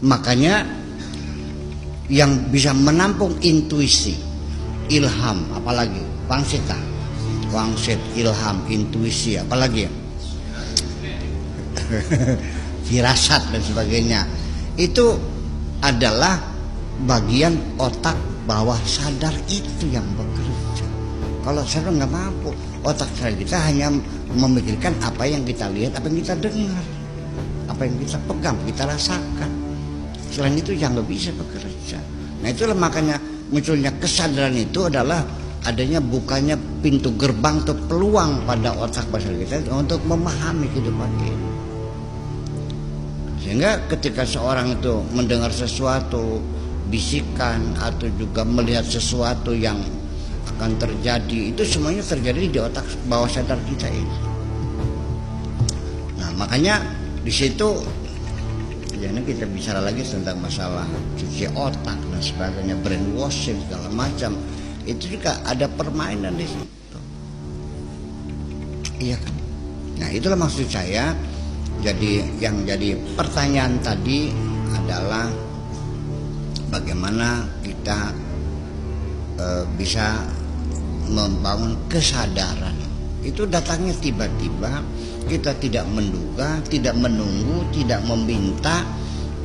Makanya yang bisa menampung intuisi, ilham, apalagi wangsit, ilham, intuisi, apalagi firasat dan sebagainya, itu adalah bagian otak bawah sadar itu yang bekerja. Kalau sadar nggak mampu, otak sadar kita hanya memikirkan apa yang kita lihat, apa yang kita dengar, apa yang kita pegang, kita rasakan. Selain itu yang nggak bisa bekerja. Nah itulah makanya munculnya kesadaran itu adalah adanya bukanya pintu gerbang atau peluang pada otak basar kita untuk memahami kehidupan ini. Sehingga ketika seorang itu mendengar sesuatu, bisikan atau juga melihat sesuatu yang akan terjadi, itu semuanya terjadi di otak bawah sadar kita ini. Nah makanya di situ jadi kita bicara lagi tentang masalah cuci otak dan sebagainya, brainwashing segala macam, itu juga ada permainan di situ. Iya kan? Nah itulah maksud saya. Jadi yang jadi pertanyaan tadi adalah bagaimana kita bisa membangun kesadaran. Itu datangnya tiba-tiba, kita tidak menduga, tidak menunggu, tidak meminta.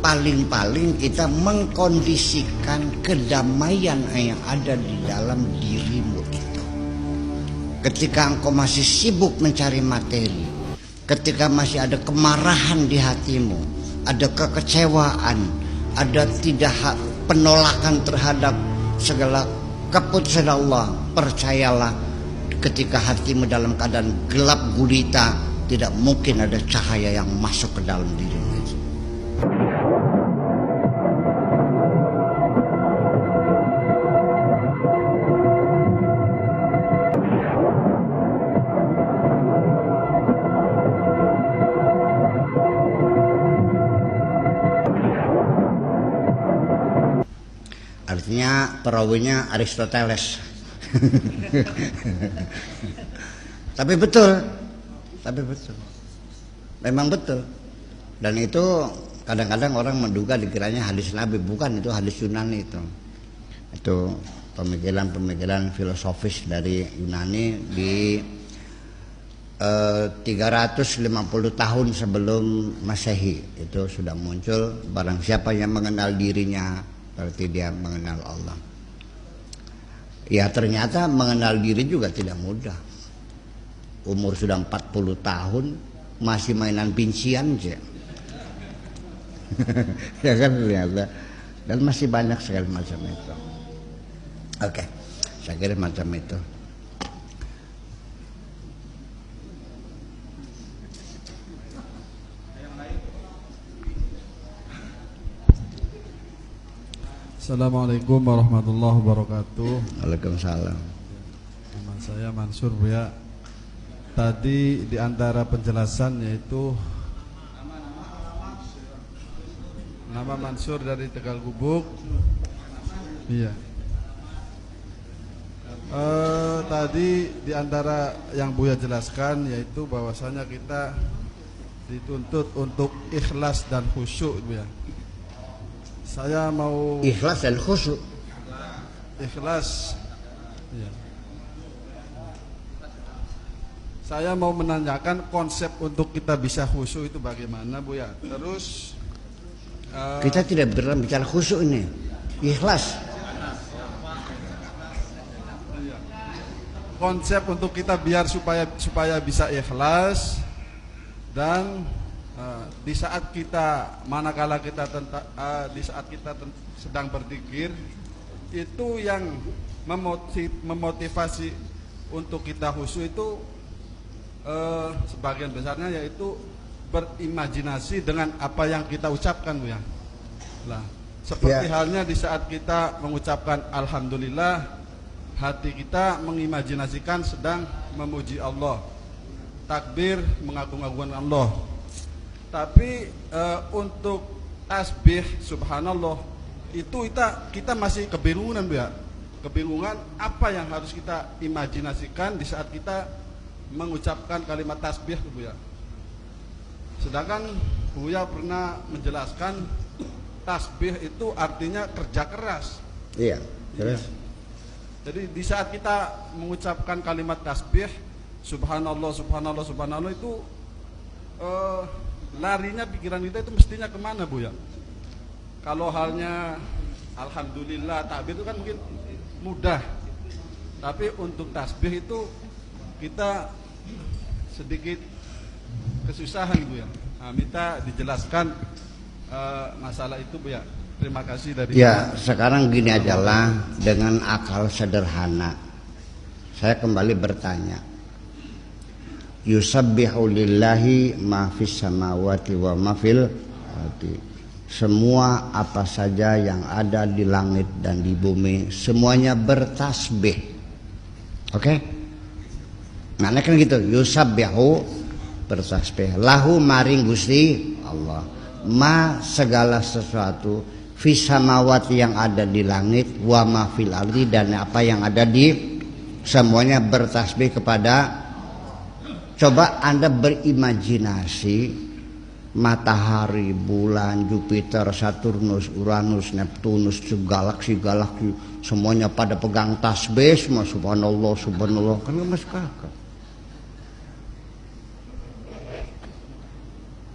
Paling-paling kita mengkondisikan kedamaian yang ada di dalam dirimu itu. Ketika engkau masih sibuk mencari materi, ketika masih ada kemarahan di hatimu, ada kekecewaan, ada penolakan terhadap segala keputusan Allah, percayalah ketika hatimu dalam keadaan gelap gulita, tidak mungkin ada cahaya yang masuk ke dalam dirimu. Artinya perawinya Aristoteles. Tapi betul, memang betul. Dan itu kadang-kadang orang menduga dikiranya hadis Nabi, bukan, itu hadis Yunani itu pemikiran filosofis dari Yunani di 350 tahun sebelum Masehi itu sudah muncul. Barang siapa yang mengenal dirinya berarti dia mengenal Allah. Ya ternyata mengenal diri juga tidak mudah. Umur sudah 40 tahun masih mainan pincian aja. Ya kan ternyata. Dan masih banyak sekali macam itu. Oke, saya kira macam itu. Assalamualaikum warahmatullahi wabarakatuh. Waalaikumsalam. Nama saya Mansur, Bu ya. Tadi di antara penjelasan yaitu nama Mansur dari Tegal Gubuk. Iya. Tadi di antara yang Buya jelaskan yaitu bahwasanya kita dituntut untuk ikhlas dan khusyuk, Bu ya. Saya mau ikhlas dan khusyuk. Ikhlas. Ya. Saya mau menanyakan konsep untuk kita bisa khusyuk itu bagaimana, Bu ya. Terus kita tidak bicara khusyuk ini, ikhlas. Konsep untuk kita biar supaya bisa ikhlas dan di saat kita manakala kita di saat kita sedang berzikir itu yang memotivasi untuk kita khusyuk itu sebagian besarnya yaitu berimajinasi dengan apa yang kita ucapkan, Bu ya. Nah, seperti halnya di saat kita mengucapkan alhamdulillah, hati kita mengimajinasikan sedang memuji Allah, takbir mengagung-agungkan Allah. Tapi untuk tasbih subhanallah itu kita masih kebingungan, Bu ya. Kebingungan apa yang harus kita imajinasikan di saat kita mengucapkan kalimat tasbih, Bu ya. Sedangkan Buya pernah menjelaskan tasbih itu artinya kerja keras. Iya. Terus? Jadi di saat kita mengucapkan kalimat tasbih, subhanallah, subhanallah, subhanallah itu larinya pikiran kita itu mestinya kemana, Bu ya? Kalau halnya alhamdulillah, takbir itu kan mungkin mudah. Tapi untuk tasbih itu kita sedikit kesusahan, Bu ya. Nah, minta dijelaskan masalah itu, Bu ya. Terima kasih dari Ya, sekarang gini ajalah, dengan akal sederhana saya kembali bertanya. Yusabbihu lillahi ma fis samawati wa ma fil ardi. Semua apa saja yang ada di langit dan di bumi semuanya bertasbih. Oke? Nah, kan gitu, yusabbihu bertasbih. Lahu maring Gusti Allah. Ma segala sesuatu fis samawati yang ada di langit wa ma fil ardi dan apa yang ada di semuanya bertasbih kepada. Coba Anda berimajinasi matahari, bulan, Jupiter, Saturnus, Uranus, Neptunus, galaksi-galaksi semuanya pada pegang tasbih semua, subhanallah, subhanallah, kan nggak masuk akal.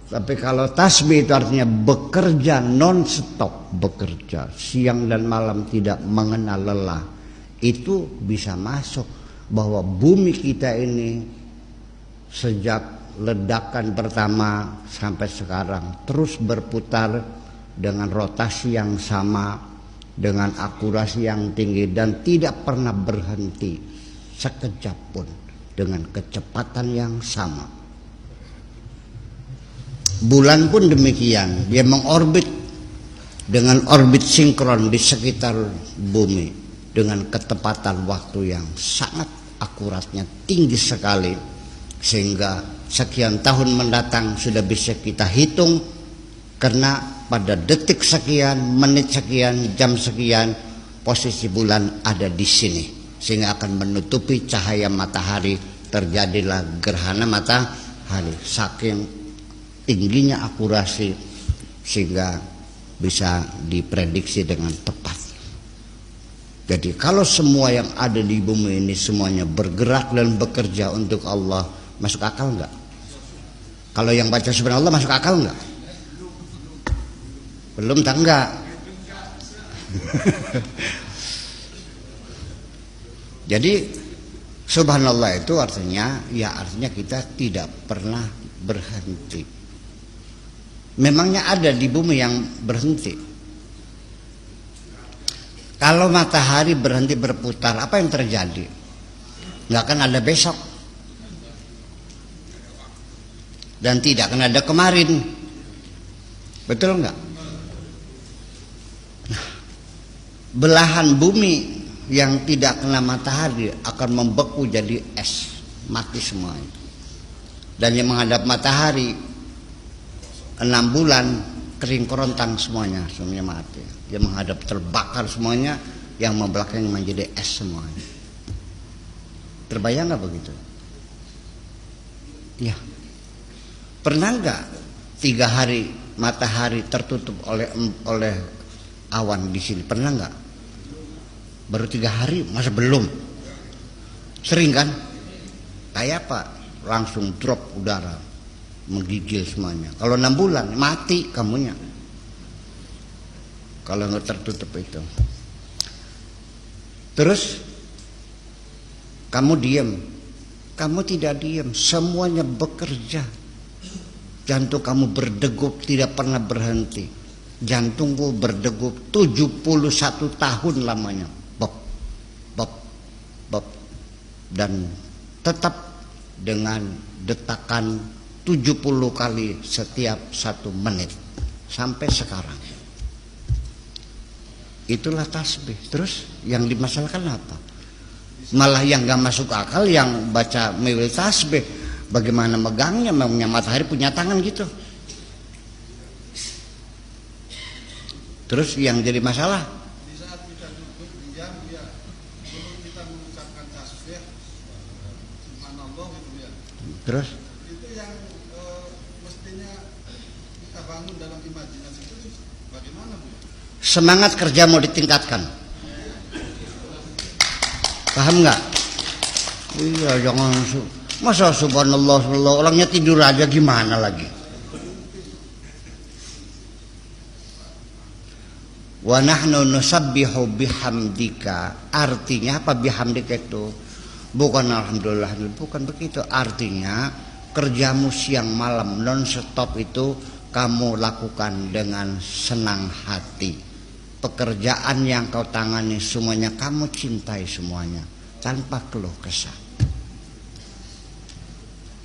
Tapi kalau tasbih itu artinya bekerja non-stop, bekerja siang dan malam tidak mengenal lelah, itu bisa masuk bahwa bumi kita ini sejak ledakan pertama sampai sekarang terus berputar dengan rotasi yang sama, dengan akurasi yang tinggi dan tidak pernah berhenti sekejap pun dengan kecepatan yang sama. Bulan pun demikian, dia mengorbit dengan orbit sinkron di sekitar bumi dengan ketepatan waktu yang sangat akuratnya tinggi sekali, sehingga sekian tahun mendatang sudah bisa kita hitung karena pada detik sekian, menit sekian, jam sekian posisi bulan ada di sini, sehingga akan menutupi cahaya matahari, terjadilah gerhana matahari. Saking tingginya akurasi sehingga bisa diprediksi dengan tepat. Jadi kalau semua yang ada di bumi ini semuanya bergerak dan bekerja untuk Allah, masuk akal enggak? Kalau yang baca subhanallah masuk akal enggak? Belum tak enggak? Jadi subhanallah itu artinya kita tidak pernah berhenti. Memangnya ada di bumi yang berhenti? Kalau matahari berhenti berputar, apa yang terjadi? Nggak akan ada besok. Dan tidak akan ada kemarin. Betul nggak? Nah, belahan bumi yang tidak kena matahari akan membeku jadi es, mati semua. Dan yang menghadap matahari 6 bulan kering kerontang semuanya mati. Yang menghadap terbakar semuanya, yang membelakang menjadi es semuanya. Terbayang nggak begitu? Ya. Pernah nggak 3 hari matahari tertutup oleh awan di sini? Pernah nggak? Baru 3 hari, masa belum? Sering kan? Kayak apa? Langsung drop udara, menggigil semuanya. Kalau 6 bulan mati kamunya. Kalau nggak tertutup itu. Terus kamu diam, kamu tidak diam, semuanya bekerja. Jantung kamu berdegup tidak pernah berhenti. Jantungku berdegup 71 tahun lamanya. Bop, bop, bop. Dan tetap dengan detakan 70 kali setiap 1 menit. Sampai sekarang. Itulah tasbih. Terus yang dimasalahkan apa? Malah yang gak masuk akal yang baca mewil tasbih. Bagaimana megangnya? Memangnya matahari punya tangan gitu? Terus yang jadi masalah? Di saat kita duduk diam ya, belum kita mengucapkan tasbih, subhanallah gitu ya. Terus? Itu yang mestinya kita bangun dalam imajinasi itu bagaimana? semangat kerja mau ditingkatkan. Paham nggak? Iya, jangan masa subhanallah, subhanallah orangnya tidur aja gimana lagi. Wa nahnu nusabbihu bihamdika, artinya apa bihamdika itu? Bukan alhamdulillah, bukan begitu. Artinya kerjamu siang malam non stop itu kamu lakukan dengan senang hati. Pekerjaan yang kau tangani semuanya kamu cintai semuanya tanpa keluh kesah.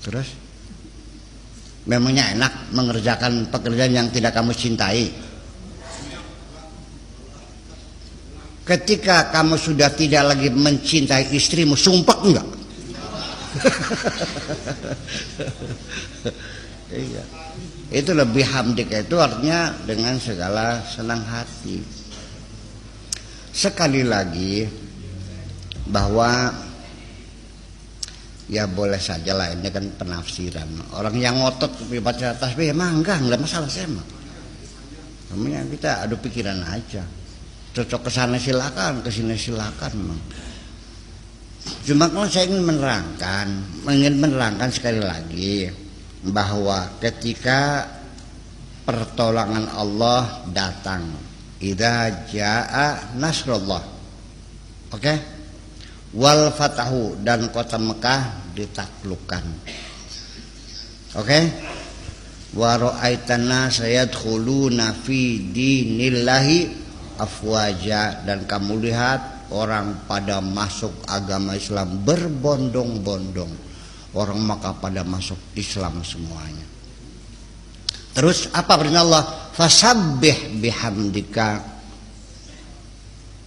Terus memangnya enak mengerjakan pekerjaan yang tidak kamu cintai? Ketika kamu sudah tidak lagi mencintai istrimu, sumpah enggak? Iya. Itu lebih hamdik, itu artinya dengan segala senang hati. Sekali lagi bahwa ya boleh saja lah, ini kan penafsiran. Orang yang ngotot baca tasbih emang enggak masalah saya mah. Namanya kita adu pikiran aja. Cocok ke sana silakan, ke sini silakan memang. Cuma kalau saya ingin menerangkan sekali lagi bahwa ketika pertolongan Allah datang, idza jaa nasrullah, oke, wal fatahu, dan kota Mekah ditaklukkan, oke, wa ra'aitana sayadkhuluna fi dinillahi afwaja, dan kamu lihat orang pada masuk agama Islam berbondong-bondong. Orang Makkah pada masuk Islam semuanya. Terus apa perintah Allah? Fasabbih bihamdika,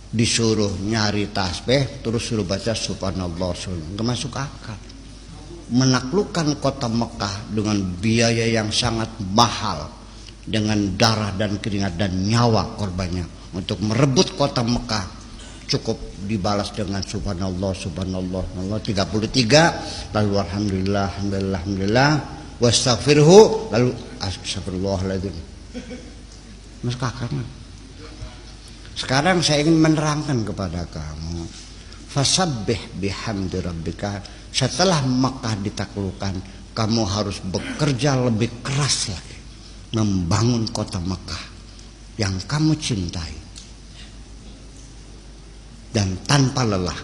disuruh nyari tasbih, terus suruh baca subhanallah. Enggak masuk akal. Menaklukkan kota Mekah dengan biaya yang sangat mahal, dengan darah dan keringat dan nyawa korbannya untuk merebut kota Mekah, cukup dibalas dengan subhanallah subhanallah 33, lalu alhamdulillah alhamdulillah alhamdulillah, wastaghfirhu, lalu astagfirullahaladzim. Mas kakak, sekarang saya ingin menerangkan kepada kamu, fasabbih bihamdi rabbika, setelah Mekah ditaklukkan kamu harus bekerja lebih keras lagi membangun kota Mekah yang kamu cintai dan tanpa lelah.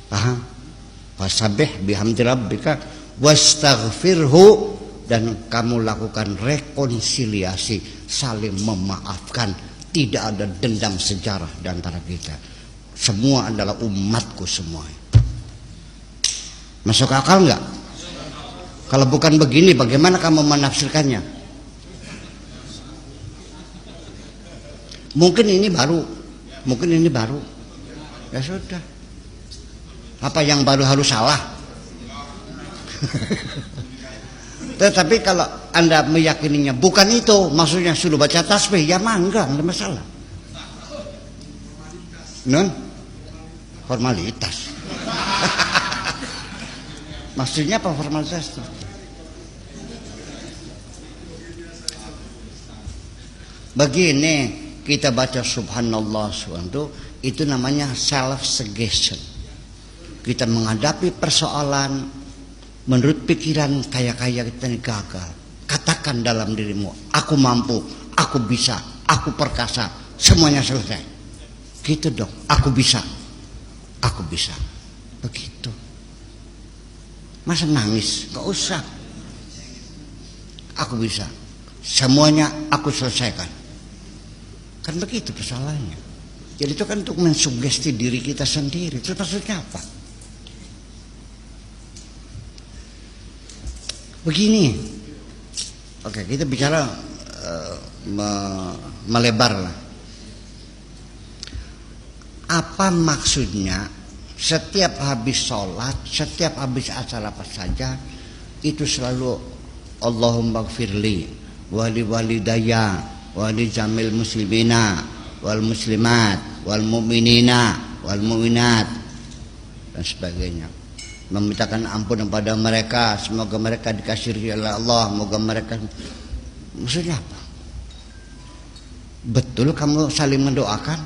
Paham? Fasabbih bihamdi rabbika wastaghfirhu, dan kamu lakukan rekonsiliasi, saling memaafkan, tidak ada dendam sejarah di antara kita. Semua adalah umatku semua. Masuk akal enggak? Kalau bukan begini bagaimana kamu menafsirkannya? Mungkin ini baru, mungkin ini baru. Ya sudah. Apa yang baru harus salah? Tetapi kalau Anda meyakininya bukan itu, maksudnya sudah baca tasbih, ya mangga, enggak masalah. Non formalitas. Maksudnya apa formalitas itu? Begini, kita baca subhanallah subhanallah itu namanya self suggestion. Kita menghadapi persoalan menurut pikiran kayak kita ini gagal. Katakan dalam dirimu, aku mampu, aku bisa, aku perkasa, semuanya selesai. Gitu dong, aku bisa, aku bisa. Begitu. Masa nangis? Gak usah. Aku bisa, semuanya aku selesaikan. Kan begitu persoalannya. Jadi itu kan untuk mensugesti diri kita sendiri. Itu maksudnya apa? Begini, oke, kita bicara melebar lah. Apa maksudnya setiap habis sholat, setiap habis acara apa saja, itu selalu Allahumma gfirli wali walidayya wali jamil muslimina wal muslimat wal mu'minina wal mu'minat dan sebagainya. Memintakan ampun kepada mereka, semoga mereka dikasihi oleh Allah, semoga mereka. Maksudnya apa? Betul kamu saling mendoakan?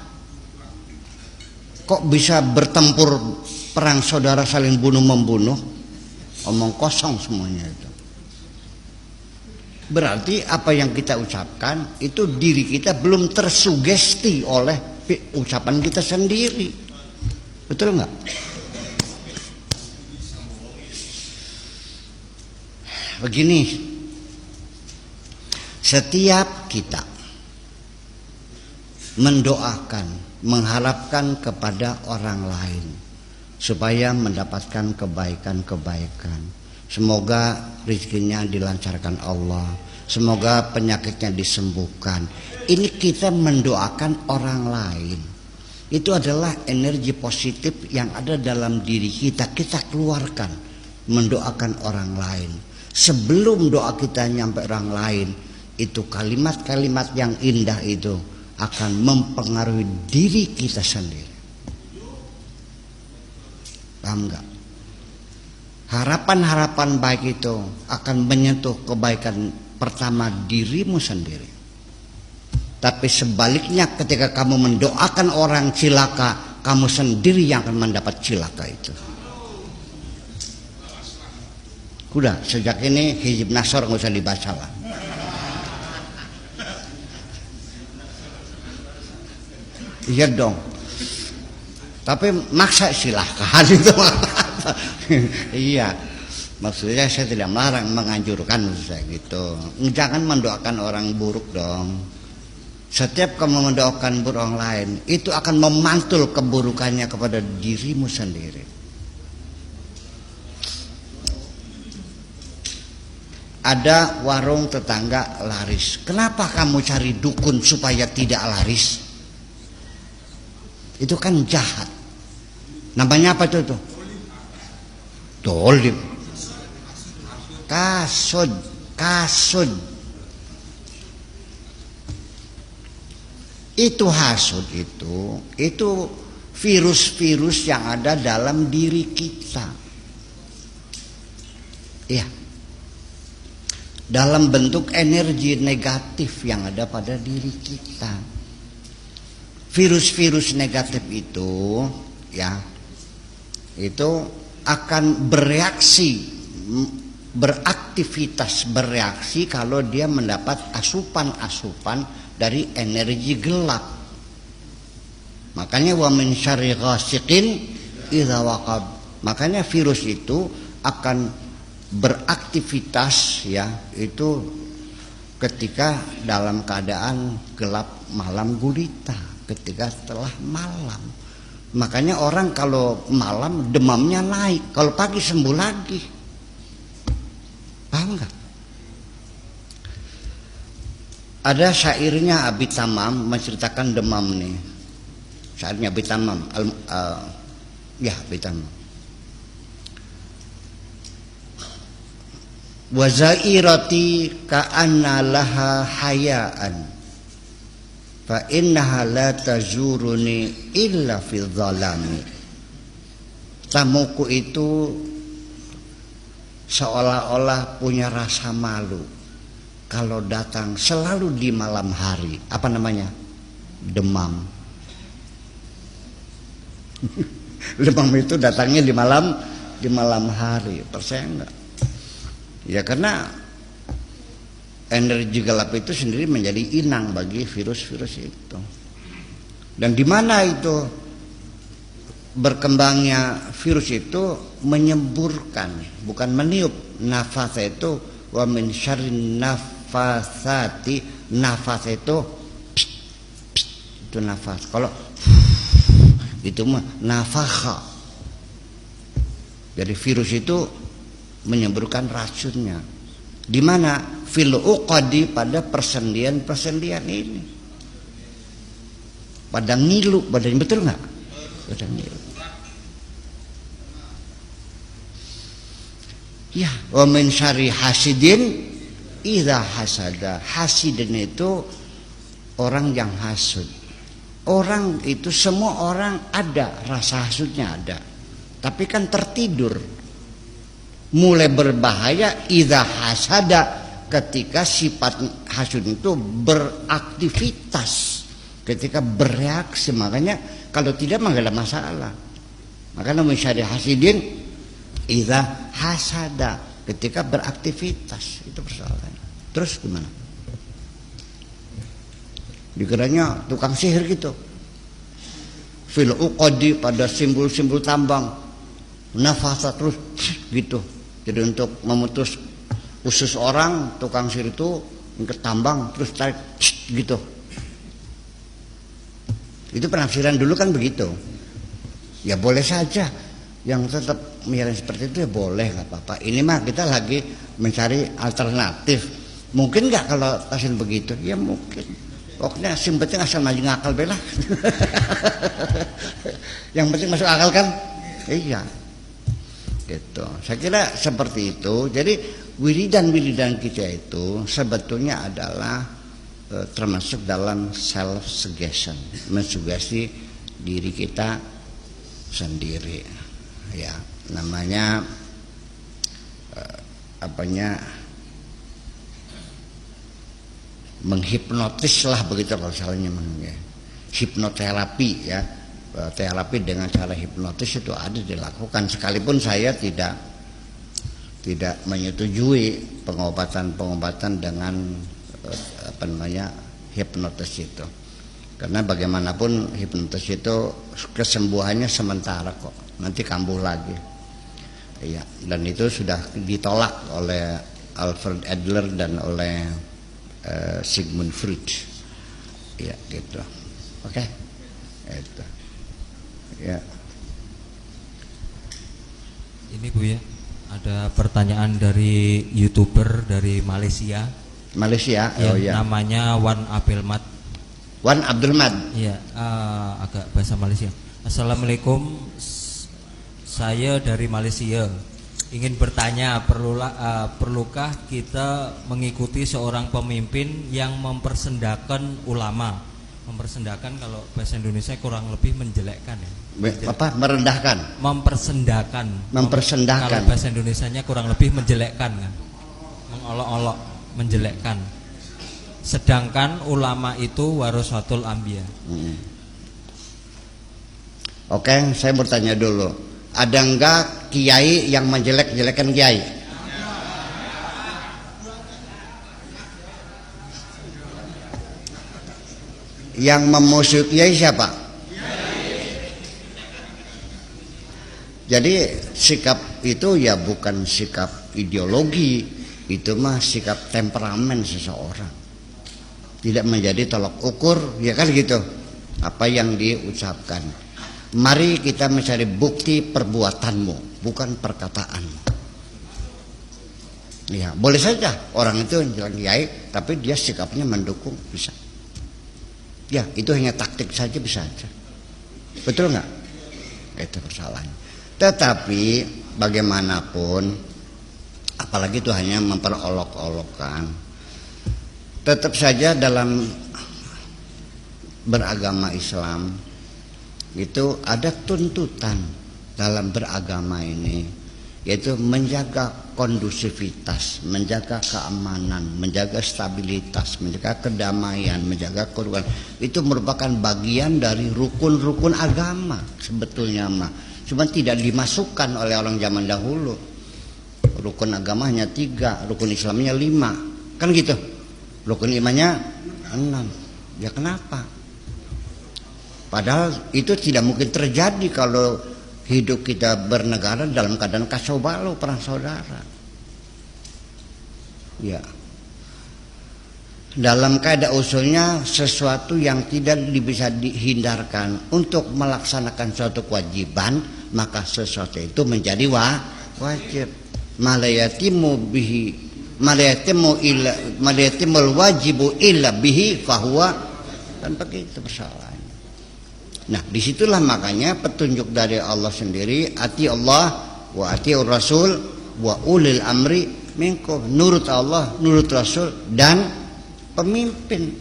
Kok bisa bertempur perang saudara saling bunuh-membunuh? Omong kosong semuanya itu. Berarti apa yang kita ucapkan itu diri kita belum tersugesti oleh ucapan kita sendiri. Betul nggak? Begini, setiap kita mendoakan, mengharapkan kepada orang lain supaya mendapatkan kebaikan-kebaikan. Semoga rezekinya dilancarkan Allah, semoga penyakitnya disembuhkan. Ini kita mendoakan orang lain. Itu adalah energi positif yang ada dalam diri kita. Kita keluarkan mendoakan orang lain. Sebelum doa kita nyampe orang lain, itu kalimat-kalimat yang indah itu akan mempengaruhi diri kita sendiri. Paham nggak? Harapan-harapan baik itu akan menyentuh kebaikan pertama dirimu sendiri. Tapi sebaliknya ketika kamu mendoakan orang cilaka, kamu sendiri yang akan mendapat cilaka itu. Udah, sejak ini hizib nasor nggak usah dibaca lah. Iya dong. Tapi maksa silahkan itu. Iya, maksudnya saya tidak melarang, menganjurkan saya gitu. Jangan mendoakan orang buruk dong. Setiap kamu mendoakan buruk orang lain, itu akan memantul keburukannya kepada dirimu sendiri. Ada warung tetangga laris. Kenapa kamu cari dukun supaya tidak laris? Itu kan jahat. Namanya apa itu? Dolim. Kasud. Itu hasud itu virus-virus yang ada dalam diri kita. Iya. Dalam bentuk energi negatif yang ada pada diri kita. Virus-virus negatif itu ya, itu akan bereaksi kalau dia mendapat asupan dari energi gelap. Makanya wa min syarri ghasiqin idza waqab. Makanya virus itu akan beraktivitas ya, itu ketika dalam keadaan gelap malam gulita, ketika setelah malam. Makanya orang kalau malam demamnya naik, kalau pagi sembuh lagi. Paham nggak? Ada syairnya Abi Tamam menceritakan demam nih. Syairnya Abi Tamam, Abi Tamam. Wa zairati ka'anna laha hayaan. Fa innaha la tazuruni illa fil zalami. Tamuku itu seolah-olah punya rasa malu kalau datang selalu di malam hari. Apa namanya? Demam. Demam itu datangnya di malam hari. Percaya enggak? Ya karena energi gelap itu sendiri menjadi inang bagi virus-virus itu. Dan di mana itu berkembangnya virus itu? Menyemburkan, bukan meniup. Nafas itu wa min syarrin nafasati. Nafas itu itu nafas. Kalau itu mah nafakha. Jadi virus itu menyemburkan racunnya. Di mana? Fil uqadi, pada persendian ini. Pada ngilu, badannya, betul nggak? Pada ngilu. Ya, wa min syarri hasidin idza hasada. Hasidin itu orang yang hasud. Orang itu, semua orang ada rasa hasudnya ada. Tapi kan tertidur. Mulai berbahaya idza hasada, ketika sifat hasud itu beraktivitas, ketika bereaksi. Makanya kalau tidak mah gak ada masalah. Makanya misalnya hasidin idza hasada, ketika beraktivitas itu persoalannya. Terus gimana? Dikiranya tukang sihir gitu. Fil uqadi, pada simbol-simbol tambang. Nafasa terus gitu. Jadi untuk memutus usus orang, tukang sihir itu ke tambang terus tarik gitu. Itu penafsiran dulu kan begitu. Ya boleh saja. Yang tetap mikirin seperti itu ya boleh, nggak apa-apa. Ini mah kita lagi mencari alternatif. Mungkin nggak kalau hasil begitu? Ya mungkin. Pokoknya yang penting asal maju ngakal bela. Yang penting masuk akal kan? Iya. Gitu. Saya kira seperti itu. Jadi wiridan kita itu sebetulnya adalah termasuk dalam self suggestion, mensugesti diri kita sendiri. Ya, namanya menghipnotis lah begitu kalau salahnya, hipnoterapi ya. Terapi dengan cara hipnotis itu ada dilakukan, sekalipun saya tidak menyetujui pengobatan dengan hipnotis itu, karena bagaimanapun hipnotis itu kesembuhannya sementara kok, nanti kambuh lagi ya. Dan itu sudah ditolak oleh Alfred Adler dan oleh Sigmund Freud ya gitu. Oke. Itu ya. Ini Bu ya, ada pertanyaan dari YouTuber dari Malaysia. Oh ya. Namanya Wan Abdelmat. Wan Abdelmat. Iya, agak bahasa Malaysia. Assalamualaikum, saya dari Malaysia. Ingin bertanya, perlukah kita mengikuti seorang pemimpin yang mempersendakan ulama? Mempersendakan kalau bahasa Indonesia kurang lebih menjelekkan ya. Apa? Merendahkan. Mempersendakan. Kalau bahasa Indonesianya kurang lebih menjelekkan kan. Mengolok-olok, menjelekkan. Sedangkan ulama itu warasatul anbiya. Oke, saya bertanya dulu. Ada enggak kiai yang menjelek-jelekan kiai? Yang memusuhi kiai siapa? Jadi sikap itu ya bukan sikap ideologi, itu mah sikap temperamen seseorang. Tidak menjadi tolak ukur, ya kan gitu. Apa yang diucapkan. Mari kita mencari bukti perbuatanmu, bukan perkataanmu. Ya, boleh saja orang itu bilang kiai, tapi dia sikapnya mendukung, bisa. Ya, itu hanya taktik saja, bisa saja. Betul nggak? Itu persoalannya. Tetapi bagaimanapun, apalagi itu hanya memperolok-olokkan, tetap saja dalam beragama Islam itu ada tuntutan dalam beragama ini, yaitu menjaga kondusivitas, menjaga keamanan, menjaga stabilitas, menjaga kedamaian, menjaga kerukunan. Itu merupakan bagian dari rukun-rukun agama sebetulnya mah. Cuma tidak dimasukkan oleh orang zaman dahulu. Rukun agama hanya 3, rukun Islamnya 5, kan gitu. Rukun imannya 6. Ya kenapa? Padahal itu tidak mungkin terjadi kalau hidup kita bernegara dalam keadaan kacau balau, perang saudara. Ya. Dalam kaidah usulnya sesuatu yang tidak bisa dihindarkan untuk melaksanakan suatu kewajiban, maka sesuatu itu menjadi wajib. Malayatimu wajibu illa bihi fahuwa, kan begitu persoalannya. Nah, disitulah makanya petunjuk dari Allah sendiri, ati Allah wa ati Rasul wa ulil amri minkum, nurut Allah, nurut Rasul dan pemimpin.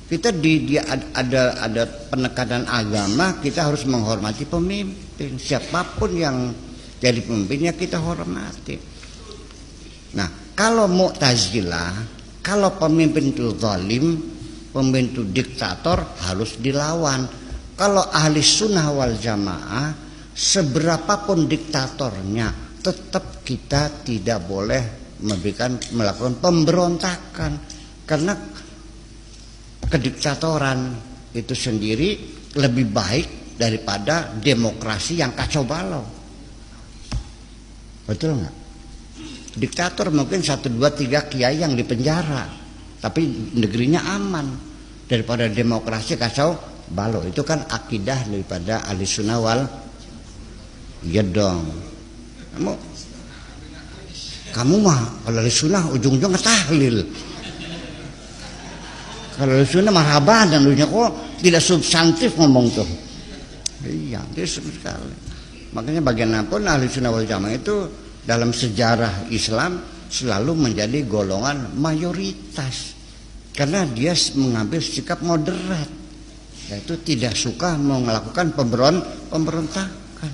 Kita ada penekanan agama, kita harus menghormati pemimpin. Siapapun yang jadi pemimpinnya kita hormati. Nah, Kalau Mu'tazilah, kalau pemimpin itu zalim, pemimpin itu diktator, harus dilawan. Kalau ahli sunnah wal jamaah, seberapapun diktatornya, tetap kita tidak boleh melakukan pemberontakan, karena kediktatoran itu sendiri lebih baik daripada demokrasi yang kacau balau. Betul nggak? Diktator mungkin 1, 2, 3 kiai yang dipenjara, tapi negerinya aman, daripada demokrasi kacau balau. Itu kan akidah daripada ahli sunnah wal. Iya dong. Kamu mah kalau ahli sunnah ujung-ujung tahlil. Kalau ahli sunnah marhaban, dan lunya kok tidak substantif ngomong tuh. Iya, itu sekali. Makanya bagaimanapun ahli sunnah wal jamaah itu dalam sejarah Islam selalu menjadi golongan mayoritas, karena dia mengambil sikap moderat, yaitu tidak suka melakukan pemberontakan,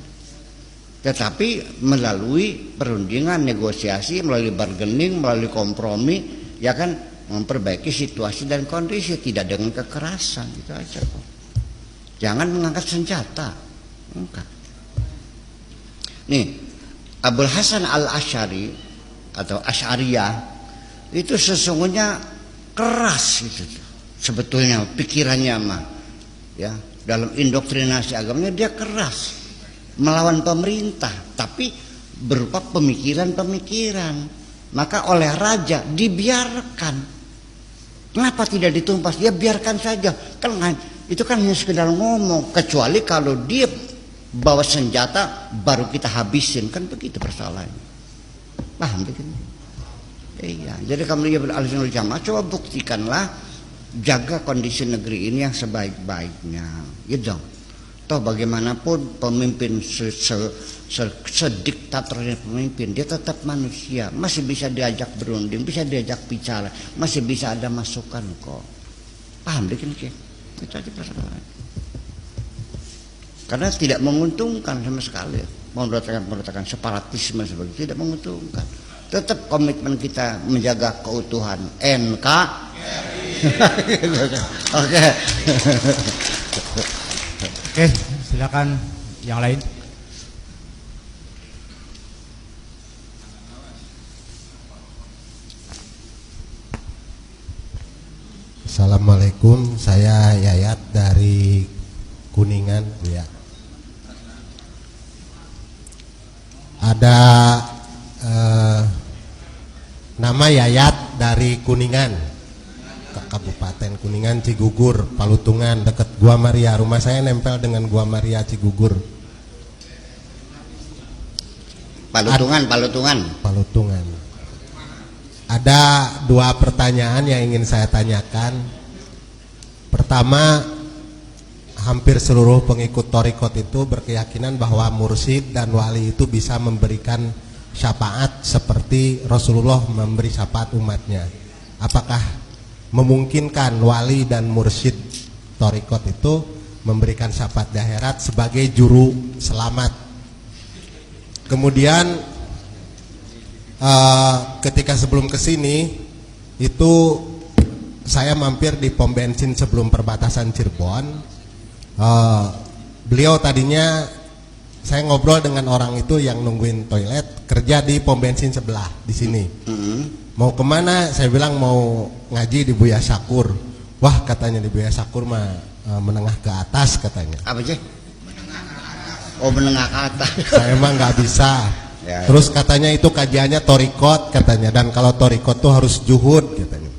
tetapi melalui perundingan, negosiasi, melalui bargaining, melalui kompromi, ya kan, memperbaiki situasi dan kondisi, tidak dengan kekerasan. Itu aja kok. Jangan mengangkat senjata. Enggak. Nih, Abul Hasan al-Asy'ari atau Asy'ariyah itu sesungguhnya keras itu sebetulnya pikirannya mah, ya, dalam indoktrinasi agamanya dia keras melawan pemerintah, tapi berupa pemikiran-pemikiran. Maka oleh raja dibiarkan. Kenapa tidak ditumpas? Ya biarkan saja. Kan itu kan hanya sekedar ngomong, kecuali kalau dia bawa senjata baru kita habisin, kan begitu persoalannya. Paham begitu? Iya. Jadi kamu lihat ahli sunnah wal jamaah, coba buktikanlah, jaga kondisi negeri ini yang sebaik-baiknya. Ya dong. Toh bagaimanapun pemimpin sediktatornya pemimpin, dia tetap manusia, masih bisa diajak berunding, bisa diajak bicara, masih bisa ada masukan kok. Paham begitu? Itu aja persoalannya. Karena tidak menguntungkan sama sekali pemberontakan separatisme seperti tidak menguntungkan. Tetap komitmen kita menjaga keutuhan NKRI. Oke. Oke, silakan yang lain. Assalamualaikum, saya Yayat dari Kuningan, Bu ya. Ada nama Yayat dari Kuningan, Kabupaten Kuningan, Cigugur, Palutungan, dekat Gua Maria. Rumah saya nempel dengan Gua Maria Cigugur. Palutungan. Ada 2 pertanyaan yang ingin saya tanyakan. Pertama, hampir seluruh pengikut thariqat itu berkeyakinan bahwa mursyid dan wali itu bisa memberikan syafaat seperti Rasulullah memberi syafaat umatnya. Apakah memungkinkan wali dan mursyid thariqat itu memberikan syafaat di akhirat sebagai juru selamat? Kemudian ketika sebelum kesini itu saya mampir di pom bensin sebelum perbatasan Cirebon. Beliau tadinya saya ngobrol dengan orang itu yang nungguin toilet, kerja di pom bensin sebelah di sini. Mau kemana? Saya bilang mau ngaji di Buya Syakur. Wah, katanya di Buya Syakur mah menengah ke atas katanya. Apa sih? Oh, menengah ke atas. Saya emang nggak bisa. Ya. Terus katanya itu kajiannya thariqat katanya, dan kalau thariqat tuh harus juhud katanya.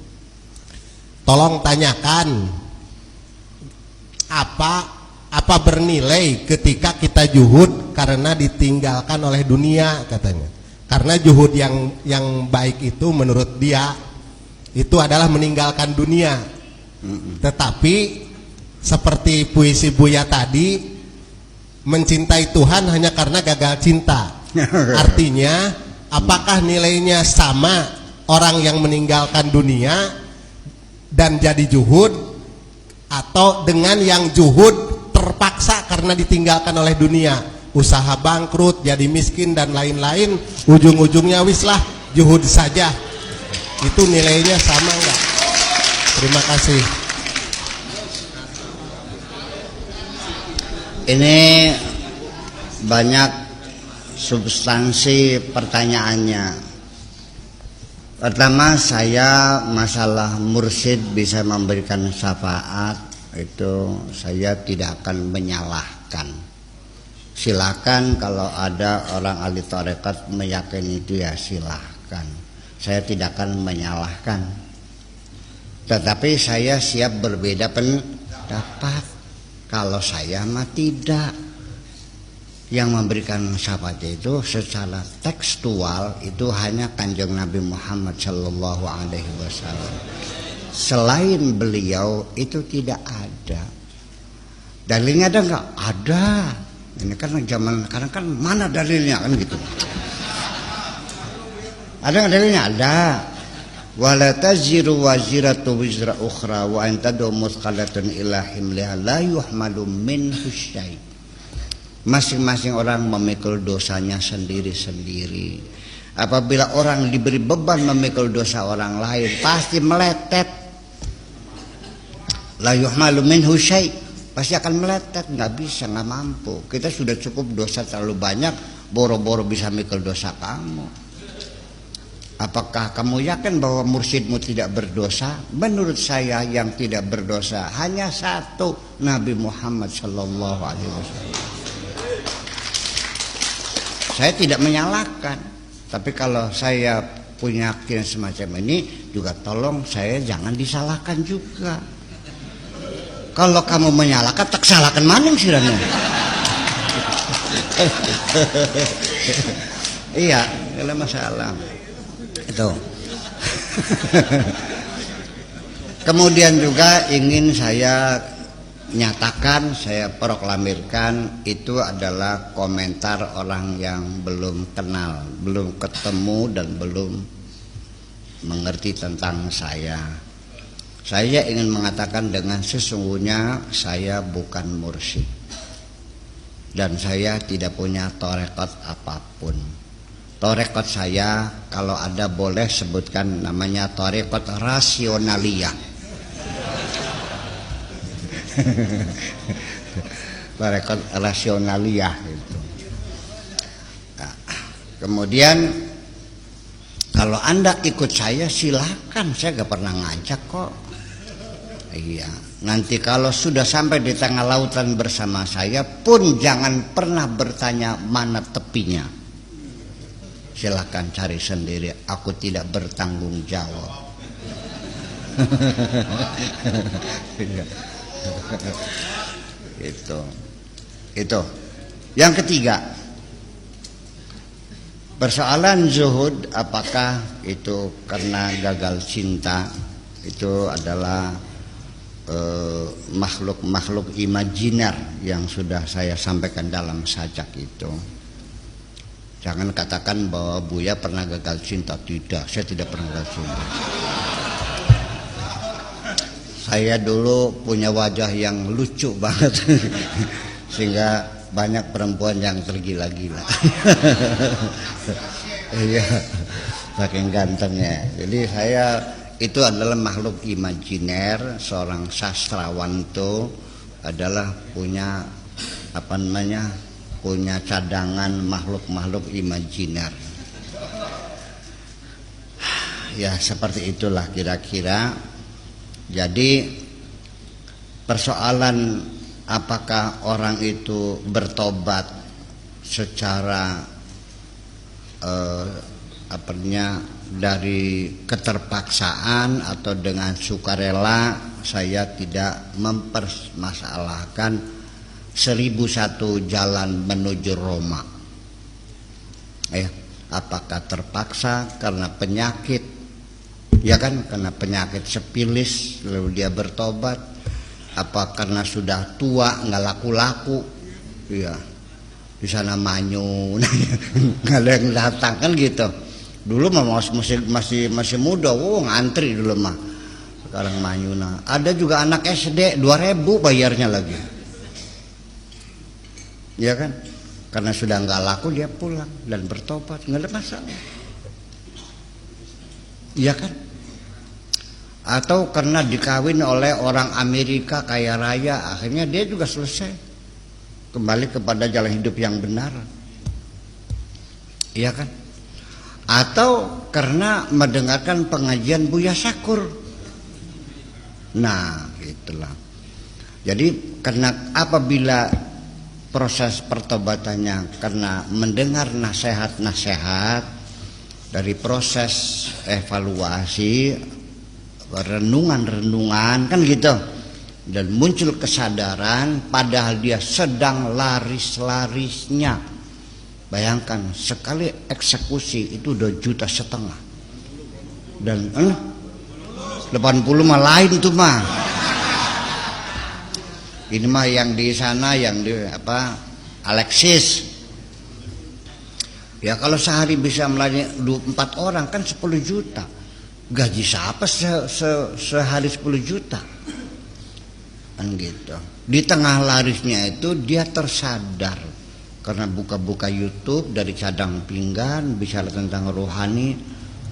Tolong tanyakan apa bernilai ketika kita juhud karena ditinggalkan oleh dunia katanya. Karena juhud yang baik itu menurut dia itu adalah meninggalkan dunia. Tetapi seperti puisi Buya tadi, mencintai Tuhan hanya karena gagal cinta. Artinya apakah nilainya sama orang yang meninggalkan dunia dan jadi juhud, atau dengan yang juhud terpaksa karena ditinggalkan oleh dunia, usaha bangkrut, jadi miskin dan lain-lain, ujung-ujungnya wislah juhud saja. itu nilainya sama nggak? Terima kasih. Ini banyak substansi pertanyaannya. Pertama, saya masalah mursyid bisa memberikan syafaat, itu saya tidak akan menyalahkan. Silakan kalau ada orang ahli tarekat meyakini itu ya silahkan. Saya tidak akan menyalahkan. Tetapi saya siap berbeda pendapat. Kalau saya mah tidak. Yang memberikan syafaat itu secara tekstual itu hanya Kanjeng Nabi Muhammad Shallallahu Alaihi Wasallam. Selain beliau itu tidak ada. Dalilnya ada nggak? Ada. Ini kan zaman sekarang kan mana dalilnya kan gitu. Ada nggak dalilnya? Ada. Wala taziru waziratu wizra ukhra wa in tadu muthqalatun ila himliha la yuhmalu minhu syai'. Masing-masing orang memikul dosanya sendiri-sendiri. Apabila orang diberi beban memikul dosa orang lain, pasti meletet. La yuhmalu minhu syai', pasti akan meletet, nggak bisa, nggak mampu. Kita sudah cukup dosa terlalu banyak, boro-boro bisa mikul dosa kamu. Apakah kamu yakin bahwa mursyidmu tidak berdosa? Menurut saya yang tidak berdosa hanya satu, Nabi Muhammad Sallallahu Alaihi Wasallam. Saya tidak menyalahkan, tapi kalau saya punya keyakinan semacam ini juga tolong saya jangan disalahkan juga. Kalau kamu menyalahkan, tak salahkan maning siranya. Iya, tidak masalah. Itu. Kemudian juga ingin saya nyatakan, saya proklamirkan, itu adalah komentar orang yang belum kenal, belum ketemu dan belum mengerti tentang saya. Saya ingin mengatakan dengan sesungguhnya saya bukan mursyid dan saya tidak punya tarekat apapun. Tarekat saya kalau ada boleh sebutkan namanya tarekat rasionaliyah. Tarekat rasionaliyah itu. Nah, kemudian kalau Anda ikut saya silakan, saya gak pernah ngajak kok. Iya, nanti kalau sudah sampai di tengah lautan bersama saya pun jangan pernah bertanya mana tepinya. Silakan cari sendiri, aku tidak bertanggung jawab. Itu. Yang ketiga, persoalan zuhud, apakah itu karena gagal cinta? Itu adalah makhluk-makhluk imajiner yang sudah saya sampaikan dalam sajak itu. Jangan katakan bahwa Buya pernah gagal cinta. Tidak, saya tidak pernah gagal cinta. Saya dulu punya wajah yang lucu banget sehingga banyak perempuan yang tergila-gila. Iya, saking gantengnya. Jadi saya itu adalah makhluk imajiner. Seorang sastrawan itu adalah punya punya cadangan makhluk-makhluk imajiner. Ya seperti itulah kira-kira. Jadi persoalan apakah orang itu bertobat secara dari keterpaksaan atau dengan sukarela, saya tidak mempermasalahkan 1001 jalan menuju Roma. Apakah terpaksa karena penyakit? Ya kan, karena penyakit sepilis lalu dia bertobat. Apa karena sudah tua nggak laku-laku? Iya, di sana manyu, nggak ada yang datang kan gitu. Dulu mah masih muda, ngantri dulu mah. Sekarang manyu. Ada juga anak SD 2.000 bayarnya lagi. Ya kan, karena sudah nggak laku dia pulang dan bertobat, nggak ada masalah. Iya kan, atau karena dikawin oleh orang Amerika kaya raya, akhirnya dia juga selesai kembali kepada jalan hidup yang benar, iya kan? Atau karena mendengarkan pengajian Buya Syakur. Nah, itulah. Jadi karena apabila proses pertobatannya karena mendengar nasihat-nasihat dari proses evaluasi, renungan-renungan kan gitu, dan muncul kesadaran padahal dia sedang laris-larisnya. Bayangkan sekali eksekusi itu 2,5 juta, dan 80 mah lain tuh mah. Ini mah yang di sana, yang di apa, Alexis. Ya kalau sehari bisa melayani 4 orang kan 10 juta. Gaji siapa sehari 10 juta? Kan gitu. Di tengah larisnya itu dia tersadar karena buka-buka YouTube dari cadang pinggan bicara tentang rohani,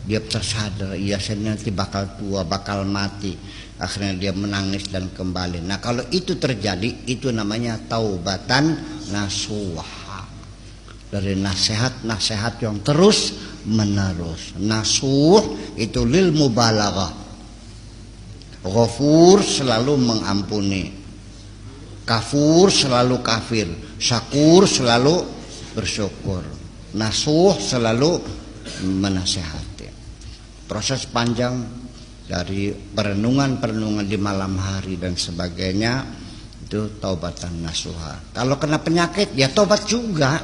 dia tersadar iya saya nanti bakal tua, bakal mati. Akhirnya dia menangis dan kembali. Nah kalau itu terjadi, itu namanya taubatan nasuha, dari nasihat-nasihat yang terus menerus. Nasuh itu lil mubalaghah. Ghafur selalu mengampuni, kafur selalu kafir, syakur selalu bersyukur, nasuh selalu menasehati. Proses panjang dari perenungan-perenungan di malam hari dan sebagainya, itu taubatan nasuha. Kalau kena penyakit ya tobat juga.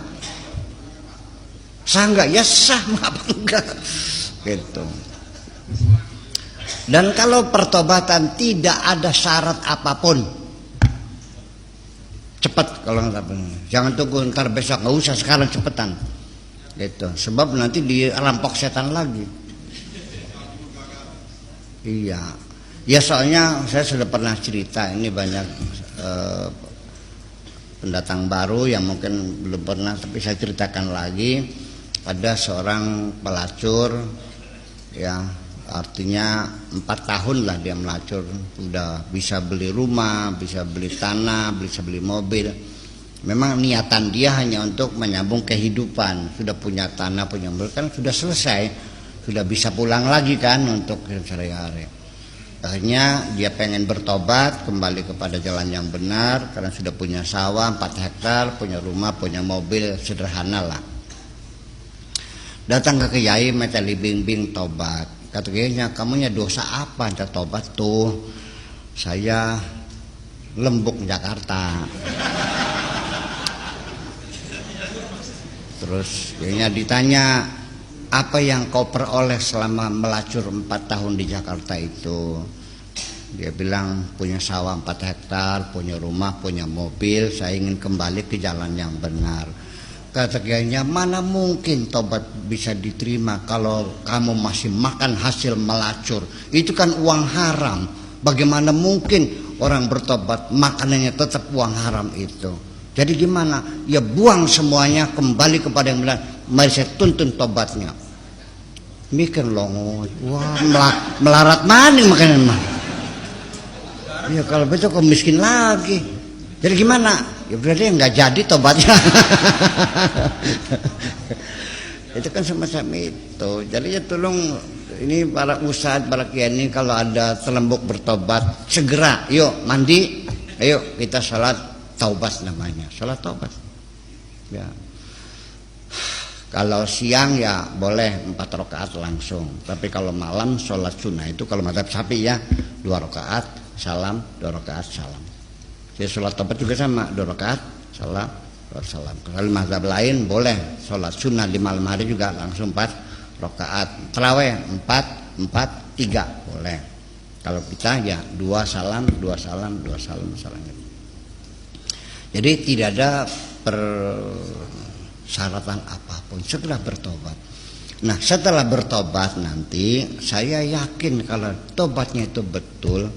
Sah enggak? Ya sah, apa enggak? Gitu. Dan kalau pertobatan tidak ada syarat apapun, cepat kalau nggak, jangan tunggu ntar besok, nggak usah sekarang, cepetan. Gitu. Sebab nanti dirampok setan lagi. Iya. Ya soalnya saya sudah pernah cerita, ini banyak pendatang baru yang mungkin belum pernah, tapi saya ceritakan lagi. Ada seorang pelacur, ya artinya 4 tahun lah dia melacur, udah bisa beli rumah, bisa beli tanah, bisa beli mobil. Memang niatan dia hanya untuk menyambung kehidupan, sudah punya tanah, punya mobil kan sudah selesai, sudah bisa pulang lagi kan untuk sehari-hari. Akhirnya dia pengen bertobat kembali kepada jalan yang benar karena sudah punya sawah 4 hektar, punya rumah, punya mobil, sederhana lah. Datang ke kiai minta dibimbing tobat. Kata kiainya, kamunya dosa apa minta tobat? Tuh saya lembuk Jakarta. Terus kiainya ditanya, apa yang kau peroleh selama melacur 4 tahun di Jakarta itu? Dia bilang punya sawah 4 hektar, punya rumah, punya mobil, saya ingin kembali ke jalan yang benar. Kata kiainya, mana mungkin tobat bisa diterima kalau kamu masih makan hasil melacur. Itu kan uang haram. Bagaimana mungkin orang bertobat makanannya tetap uang haram itu? Jadi gimana? Ya buang semuanya, kembali kepada yang benar. Mari saya tuntun tobatnya. Mikir loh, wah melarat maning makanan mah. Ya kalau besok kau miskin lagi. Jadi gimana? Ya berarti nggak jadi tobatnya. Itu kan semacam itu. Jadi ya tolong ini para ustadz, para kiai ini kalau ada terlembuk bertobat segera, yuk mandi, ayo kita sholat taubat namanya, sholat taubat. Ya. Kalau siang ya boleh 4 rakaat langsung. Tapi kalau malam sholat sunnah itu kalau madzhab Syafi'i ya 2 rakaat salam, 2 rakaat salam. Jadi sholat taubat juga sama 2 rakaat salam, 2 salam. Kalau mazhab lain boleh sholat sunnah di malam hari juga langsung 4 rakaat. Tarawih 4, 3 boleh. Kalau kita ya 2 salam, 2 salam, 2 salam, salam. Jadi tidak ada persyaratan apapun, segera bertobat. Nah setelah bertobat nanti saya yakin kalau tobatnya itu betul,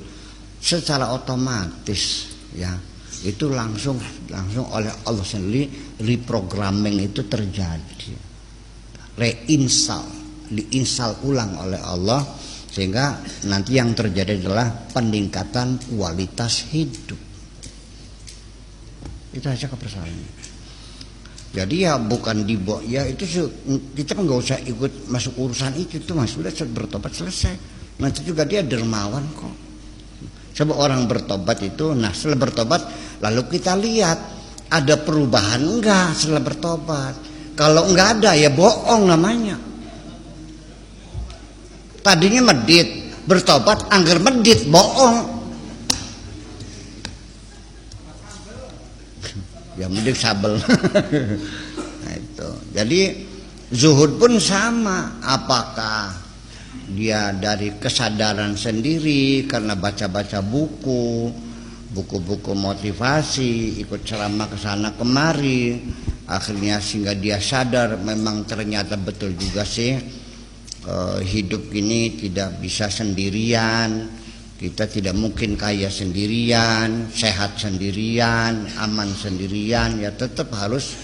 secara otomatis ya itu langsung oleh Allah sendiri reprogramming itu terjadi, diinstal ulang oleh Allah Sehingga nanti yang terjadi adalah peningkatan kualitas hidup. Itu aja persoalannya. Jadi ya bukan dibawa, ya itu kita nggak usah ikut masuk urusan itu mas, sudah bertobat selesai. Nanti juga dia dermawan kok. Coba orang bertobat itu, nah setelah bertobat lalu kita lihat ada perubahan enggak setelah bertobat. Kalau enggak ada ya bohong namanya. Tadinya medit, bertobat anggar medit, bohong. Ya mending sabel. Nah, itu. Jadi zuhud pun sama, apakah dia dari kesadaran sendiri karena baca-baca buku-buku motivasi, ikut ceramah ke sana kemari, akhirnya sehingga dia sadar memang ternyata betul juga sih hidup ini tidak bisa sendirian. Kita tidak mungkin kaya sendirian, sehat sendirian, aman sendirian, ya tetap harus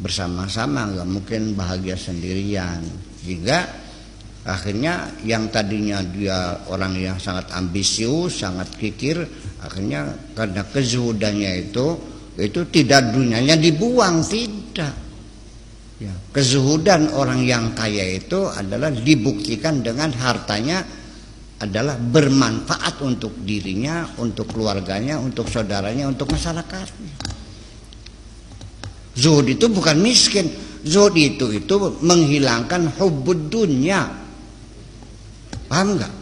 bersama-sama, nggak mungkin bahagia sendirian. Sehingga akhirnya yang tadinya dia orang yang sangat ambisius, sangat kikir, akhirnya karena kezuhudannya itu tidak dunianya dibuang, tidak. Ya, kezuhudan orang yang kaya itu adalah dibuktikan dengan hartanya adalah bermanfaat untuk dirinya, untuk keluarganya, untuk saudaranya, untuk masyarakatnya. Zuhud itu bukan miskin. Zuhud itu menghilangkan hubbud dunya. Paham nggak?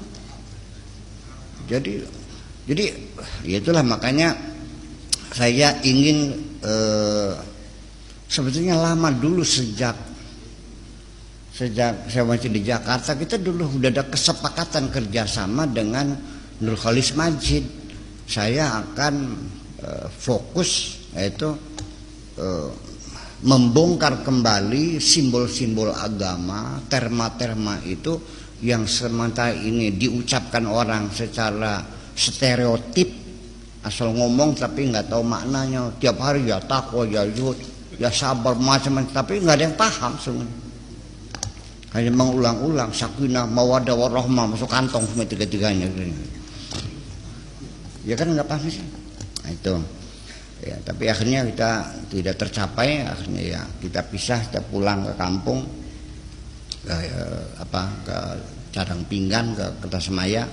Jadi itulah makanya saya ingin sebetulnya lama dulu sejak saya masih di Jakarta, kita dulu udah ada kesepakatan kerjasama dengan Nurholis Majid. Saya akan fokus yaitu membongkar kembali simbol-simbol agama, terma-terma itu yang sementara ini diucapkan orang secara stereotip, asal ngomong tapi nggak tahu maknanya. Tiap hari ya takwa, ya zuhud, ya sabar, macam-macam, tapi nggak ada yang paham sebenarnya. Hanya mengulang-ulang sakinah, mawaddah, warahmah masuk kantong semua tiga-tiganya. Ya kan nggak paham sih. Nah, itu. Ya, tapi akhirnya kita tidak tercapai, akhirnya ya kita pisah, kita pulang ke kampung, ke ke Cadang Pinggan, ke Kertasemaya.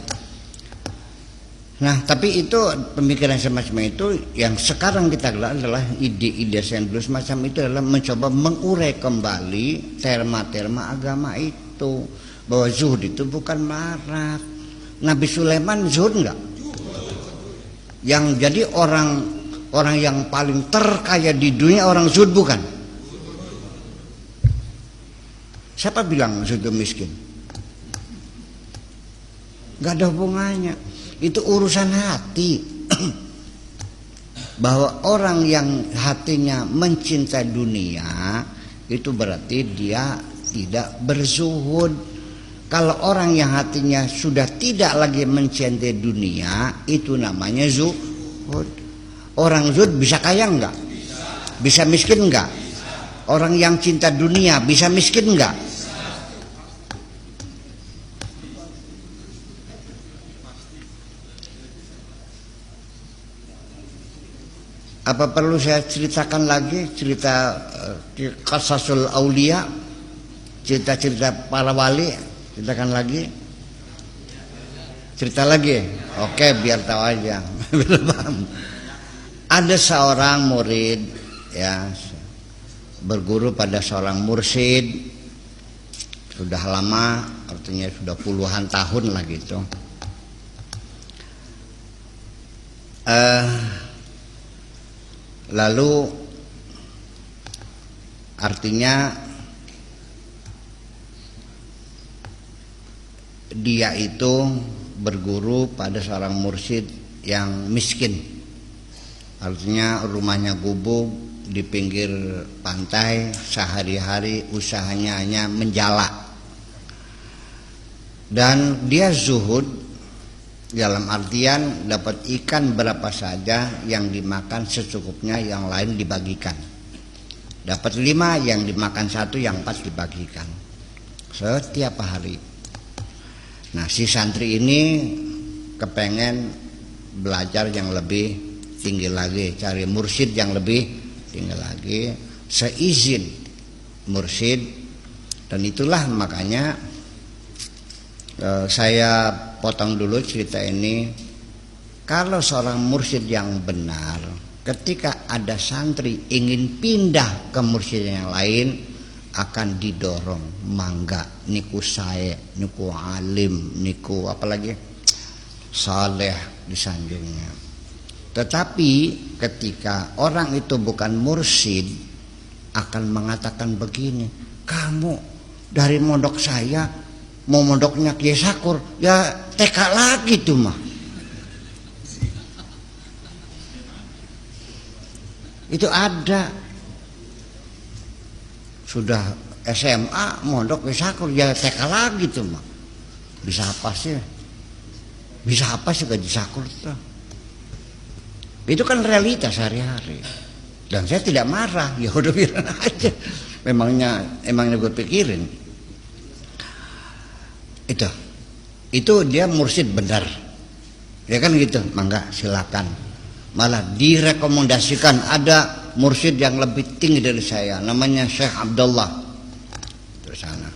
Nah, tapi itu pemikiran semacam itu yang sekarang kita gelar adalah ide-ide yang dulu semacam itu adalah mencoba mengurai kembali terma-terma agama itu, bahwa zuhud itu bukan marak. Nabi Sulaiman zuhud enggak? Yang jadi orang yang paling terkaya di dunia orang zuhud bukan? Siapa bilang zuhud miskin? Enggak ada hubungannya. Itu urusan hati. Bahwa orang yang hatinya mencintai dunia itu berarti dia tidak berzuhud. Kalau orang yang hatinya sudah tidak lagi mencintai dunia, itu namanya zuhud. Orang zuhud bisa kaya enggak? Bisa miskin enggak? Orang yang cinta dunia bisa miskin enggak? Apa perlu saya ceritakan lagi cerita Qasasul Aulia, cerita-cerita para wali, ceritakan lagi? Cerita lagi? Oke, biar tahu aja. Ada seorang murid ya berguru pada seorang mursyid, sudah lama, artinya sudah puluhan tahun lah gitu. Lalu artinya dia itu berguru pada seorang mursyid yang miskin, artinya rumahnya gubuk di pinggir pantai, sehari-hari usahanya hanya menjala, dan dia zuhud dalam artian dapat ikan berapa saja, yang dimakan secukupnya, yang lain dibagikan. Dapat 5, yang dimakan 1, yang 4 dibagikan setiap hari. Nah, si santri ini kepengen belajar yang lebih tinggi lagi, cari mursyid yang lebih tinggi lagi, seizin mursyid. Dan itulah makanya saya potong dulu cerita ini. Kalau seorang mursyid yang benar, ketika ada santri ingin pindah ke mursyid yang lain, akan didorong, mangga niku saya, niku alim, niku apalagi saleh, disanjungnya. Tetapi ketika orang itu bukan mursyid, akan mengatakan begini, kamu dari mondok saya mau mondoknya Kiai Sakur, ya TK lagi tuh mah. Itu ada. Sudah SMA mondok Kiai Sakur, ya TK lagi tuh mah. Bisa apa sih? Bisa apa sih gaji Sakur tuh? Itu kan realitas sehari-hari. Dan saya tidak marah, ya udah biarin aja. Emangnya gue pikirin. Itu dia mursyid benar. Ya kan gitu, mangga silakan. Malah direkomendasikan ada mursyid yang lebih tinggi dari saya, namanya Syekh Abdullah. Di sana.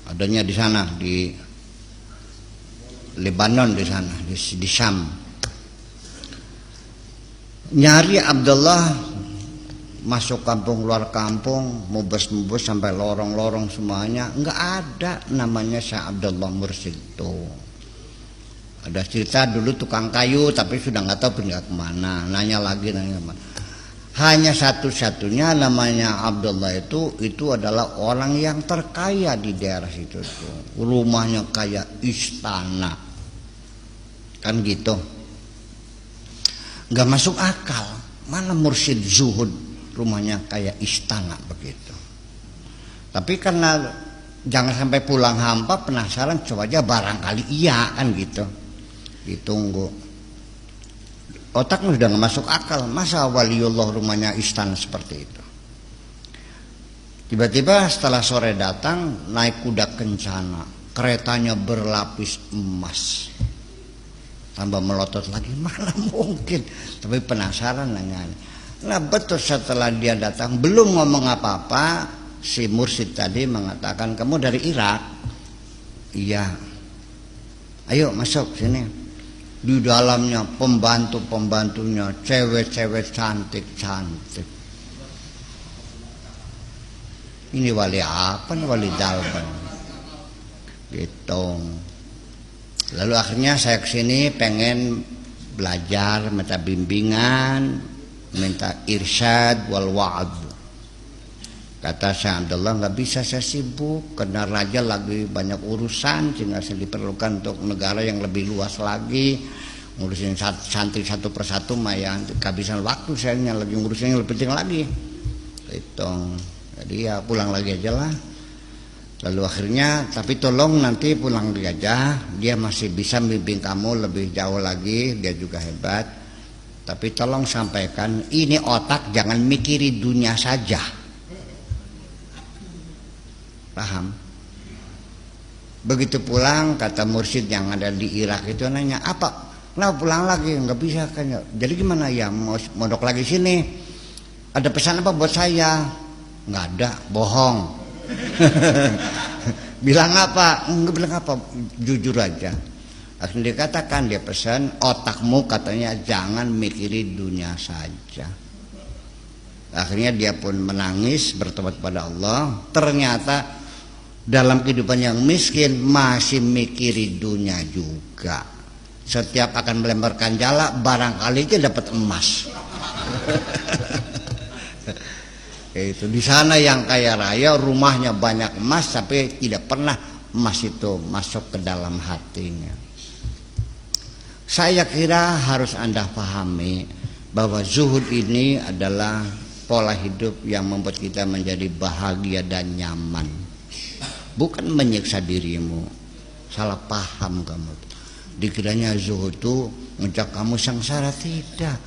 Adanya di sana di Lebanon, di sana di Syam. Nyari Abdullah masuk kampung luar kampung, mubes sampai lorong-lorong semuanya, enggak ada namanya Syekh Abdullah mursyid tuh. Ada cerita dulu tukang kayu tapi sudah nggak tahu pindah kemana, nanya kemana. Hanya satu-satunya namanya Abdullah itu adalah orang yang terkaya di daerah situ tuh. Rumahnya kayak istana, kan gitu. Nggak masuk akal, mana mursyid zuhud rumahnya kayak istana begitu. Tapi karena jangan sampai pulang hampa, penasaran, coba aja barangkali iya kan gitu. Ditunggu, otaknya sudah nggak masuk akal, masa waliullah rumahnya istana seperti itu. Tiba-tiba setelah sore datang, naik kuda kencana, keretanya berlapis emas, tambah melotot lagi, mana mungkin. Tapi penasaran nanya. Nah betul, setelah dia datang belum ngomong apa-apa, si mursyid tadi mengatakan, kamu dari Irak? Iya. Ayo masuk sini. Di dalamnya pembantu-pembantunya cewek-cewek cantik-cantik. Ini wali apa nih, wali dalban gitu. Lalu akhirnya saya kesini pengen belajar, minta bimbingan, minta irsyad wal wa'ad. Kata Syekh Abdullah, nggak bisa, saya sibuk karena raja lagi banyak urusan, sehingga saya diperlukan untuk negara yang lebih luas lagi, ngurusin santri satu persatu, ya kehabisan waktu, saya lagi ngurusin yang lebih penting lagi. Itu, jadi ya pulang lagi aja lah. Lalu akhirnya, tapi tolong nanti pulang lagi aja, dia masih bisa membimbing kamu lebih jauh lagi, dia juga hebat. Tapi tolong sampaikan, ini otak jangan mikiri dunia saja. Paham? Begitu pulang, kata mursyid yang ada di Irak itu nanya, apa? Nah pulang lagi, nggak bisa kan? Jadi gimana ya? Mau mondok lagi sini? Ada pesan apa buat saya? Nggak ada, bohong. Bilang apa? Nggak bilang apa, jujur aja. Akhirnya dikatakan, dia pesan, otakmu katanya jangan mikiri dunia saja. Akhirnya dia pun menangis, bertobat pada Allah. Ternyata dalam kehidupan yang miskin masih mikiri dunia juga. Setiap akan melemparkan jala, barangkali itu dapat emas. Itu di sana yang kaya raya, rumahnya banyak emas, tapi tidak pernah emas itu masuk ke dalam hatinya. Saya kira harus Anda pahami bahwa zuhud ini adalah pola hidup yang membuat kita menjadi bahagia dan nyaman. Bukan menyiksa dirimu. Salah paham kamu. Dikiranya zuhud itu ngajak kamu sengsara. Tidak.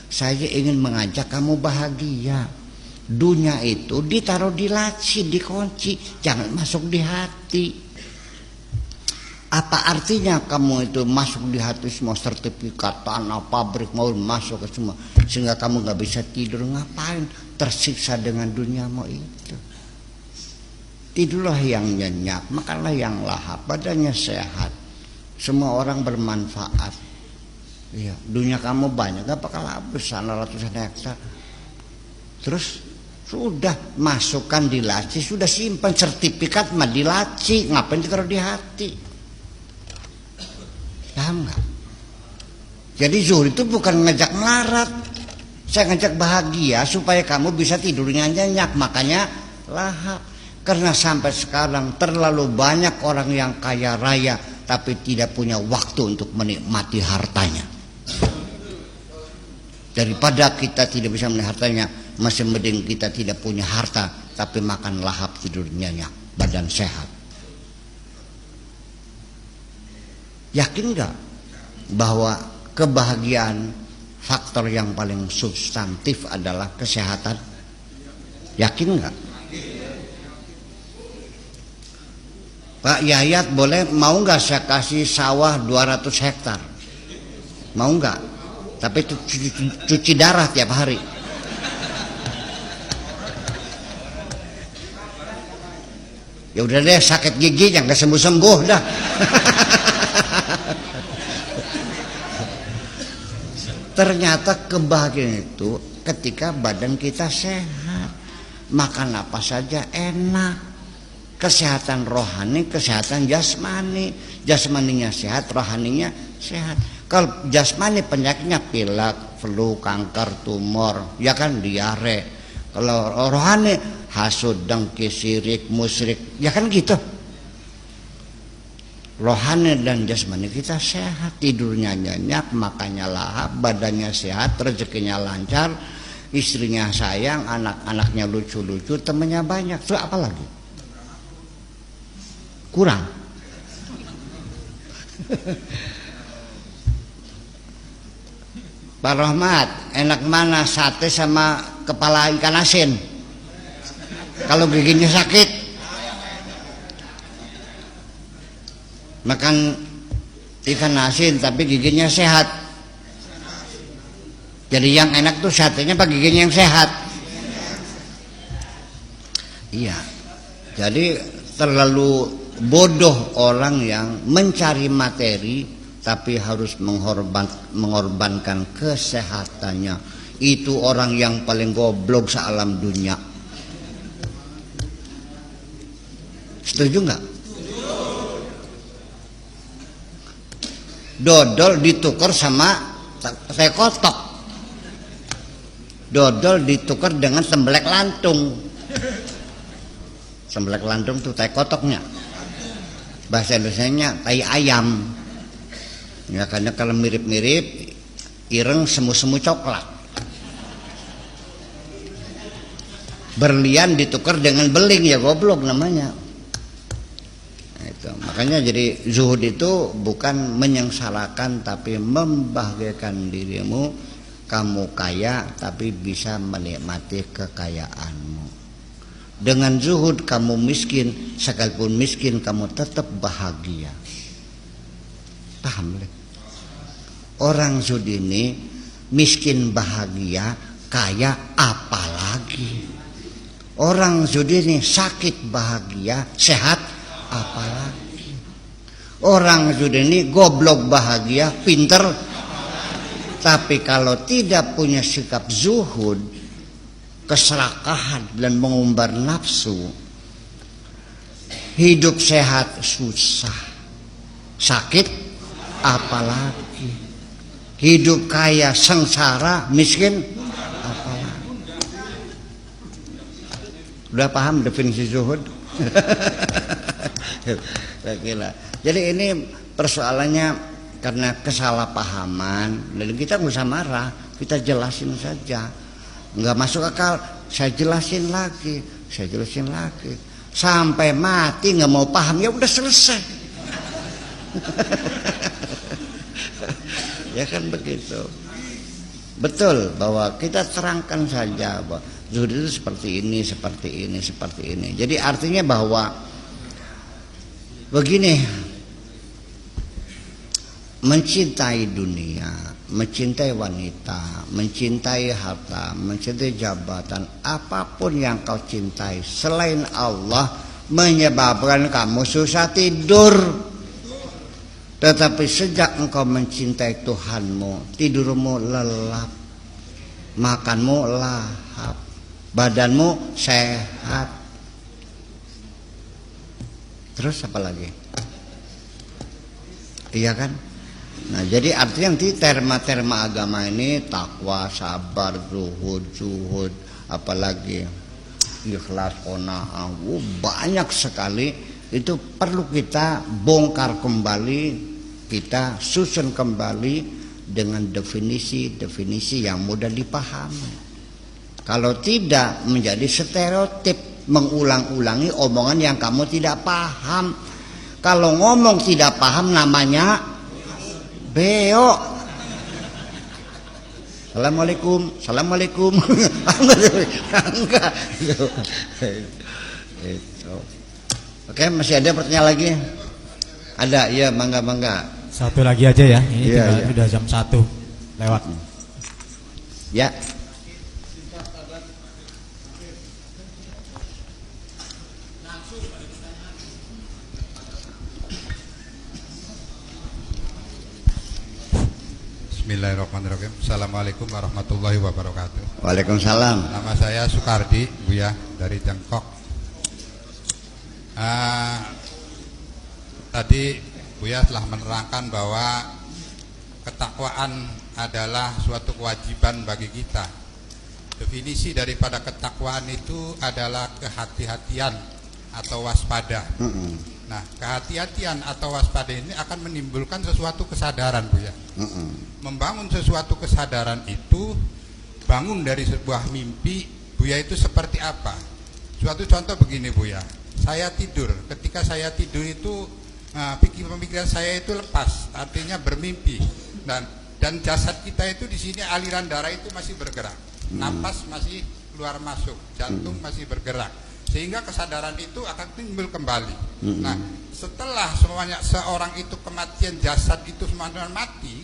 Saya ingin mengajak kamu bahagia. Dunia itu ditaruh di laci, dikunci, jangan masuk di hati. Apa artinya kamu itu masuk di hati semua sertifikat, tanah, pabrik mau masuk ke semua, sehingga kamu nggak bisa tidur? Ngapain? Tersiksa dengan duniamu itu. Tidurlah yang nyenyak, makanlah yang lahap, badannya sehat, semua orang bermanfaat. Iya, dunia kamu banyak, gak bakal habis sana ratusan hektar. Terus sudah masukkan di laci, sudah simpan sertifikat mah di laci, ngapain ditaruh di hati? Paham nggak? Jadi zuhud itu bukan ngajak melarat, saya ngajak bahagia supaya kamu bisa tidurnya nyenyak, makanya lahap. Karena sampai sekarang terlalu banyak orang yang kaya raya tapi tidak punya waktu untuk menikmati hartanya. Daripada kita tidak bisa menikmati hartanya, masih mending kita tidak punya harta tapi makan lahap, tidur nyenyak, badan sehat. Yakin nggak bahwa kebahagiaan faktor yang paling substantif adalah kesehatan? Yakin nggak? Pak Yayat boleh, mau nggak saya kasih sawah 200 hektar? Mau nggak? Tapi itu cuci darah tiap hari. Ya udah deh, sakit gigi yang nggak sembuh-sembuh dah. Ternyata kebahagiaan itu ketika badan kita sehat, makan apa saja enak. Kesehatan rohani, kesehatan jasmani. Jasmaninya sehat, rohaninya sehat. Kalau jasmani penyakitnya pilek, flu, kanker, tumor, ya kan diare. Kalau rohani hasud, dengki, syirik, musyrik, ya kan gitu. Rohani dan jasmani kita sehat, tidurnya nyenyak, makannya lahap, badannya sehat, rezekinya lancar, istrinya sayang, anak-anaknya lucu-lucu, temannya banyak. Itu apa lagi? Kurang. Pak Rahmat, enak mana sate sama kepala ikan asin? Kalau giginya sakit, makan ikan asin tapi giginya sehat. Jadi yang enak tuh satenya apa giginya yang sehat? Iya. Jadi terlalu bodoh orang yang mencari materi tapi harus mengorbankan kesehatannya. Itu orang yang paling goblok sealam dunia. Setuju nggak? Dodol ditukar sama teh kotok. Dodol ditukar dengan sembelek lantung. Sembelek lantung tuh teh kotoknya. Bahasa Indonesianya tai ayam. Ya karena kalau mirip-mirip ireng semu-semu coklat. Berlian ditukar dengan beling, ya goblok namanya. Nah, itu. Makanya jadi zuhud itu bukan menyengsarakan tapi membahagiakan dirimu. Kamu kaya tapi bisa menikmati kekayaanmu. Dengan zuhud kamu miskin, sekalipun miskin kamu tetap bahagia. Paham? Orang zuhud ini miskin bahagia, kaya apalagi. Orang zuhud ini sakit bahagia, sehat apalagi. Orang zuhud ini goblok bahagia, pinter. Tapi kalau tidak punya sikap zuhud, keserakahan dan mengumbar nafsu, hidup sehat susah, sakit apalagi, hidup kaya sengsara, miskin apalagi. Udah paham definisi zuhud? Jadi ini persoalannya karena kesalahpahaman, dan kita nggak usah marah, kita jelasin saja. Nggak masuk akal, saya jelasin lagi, sampai mati nggak mau paham, ya udah selesai. Ya kan begitu. Betul bahwa kita terangkan saja bahwa zuhud itu seperti ini, seperti ini. Jadi artinya bahwa begini, mencintai dunia, mencintai wanita, mencintai harta, mencintai jabatan, apapun yang kau cintai selain Allah menyebabkan kamu susah tidur. Tetapi sejak engkau mencintai Tuhanmu, tidurmu lelap, makanmu lahap, badanmu sehat. Terus apa lagi? Iya kan? Nah, jadi artinya nanti terma-terma agama ini takwa, sabar, zuhud, apalagi ikhlas, qanaah, banyak sekali. Itu perlu kita bongkar kembali, kita susun kembali dengan definisi-definisi yang mudah dipahami. Kalau tidak menjadi stereotip, mengulang-ulangi omongan yang kamu tidak paham. Kalau ngomong tidak paham namanya beo. Assalamualaikum, assalamualaikum. Enggak. Oke, masih ada pertanyaan lagi? Ada, ya, bangga. Satu lagi aja ya. Ini Iya, iya. udah jam 1 lewat. Ya. Bismillahirrahmanirrahim. Assalamualaikum warahmatullahi wabarakatuh. Waalaikumsalam. Nama saya Sukardi, Buya, dari Jengkok. Tadi Buya telah menerangkan bahwa ketakwaan adalah suatu kewajiban bagi kita. Definisi daripada ketakwaan itu adalah kehati-hatian atau waspada. Nah, kehati-hatian atau waspada ini akan menimbulkan sesuatu kesadaran, Buya. Membangun sesuatu kesadaran itu bangun dari sebuah mimpi, Buya, itu seperti apa? Suatu contoh begini, Buya. Saya tidur, ketika saya tidur itu pemikiran saya itu lepas, artinya bermimpi, dan jasad kita itu di sini aliran darah itu masih bergerak, napas masih keluar masuk, jantung masih bergerak, sehingga kesadaran itu akan timbul kembali. Nah, setelah semuanya seorang itu kematian, jasad itu semuanya mati,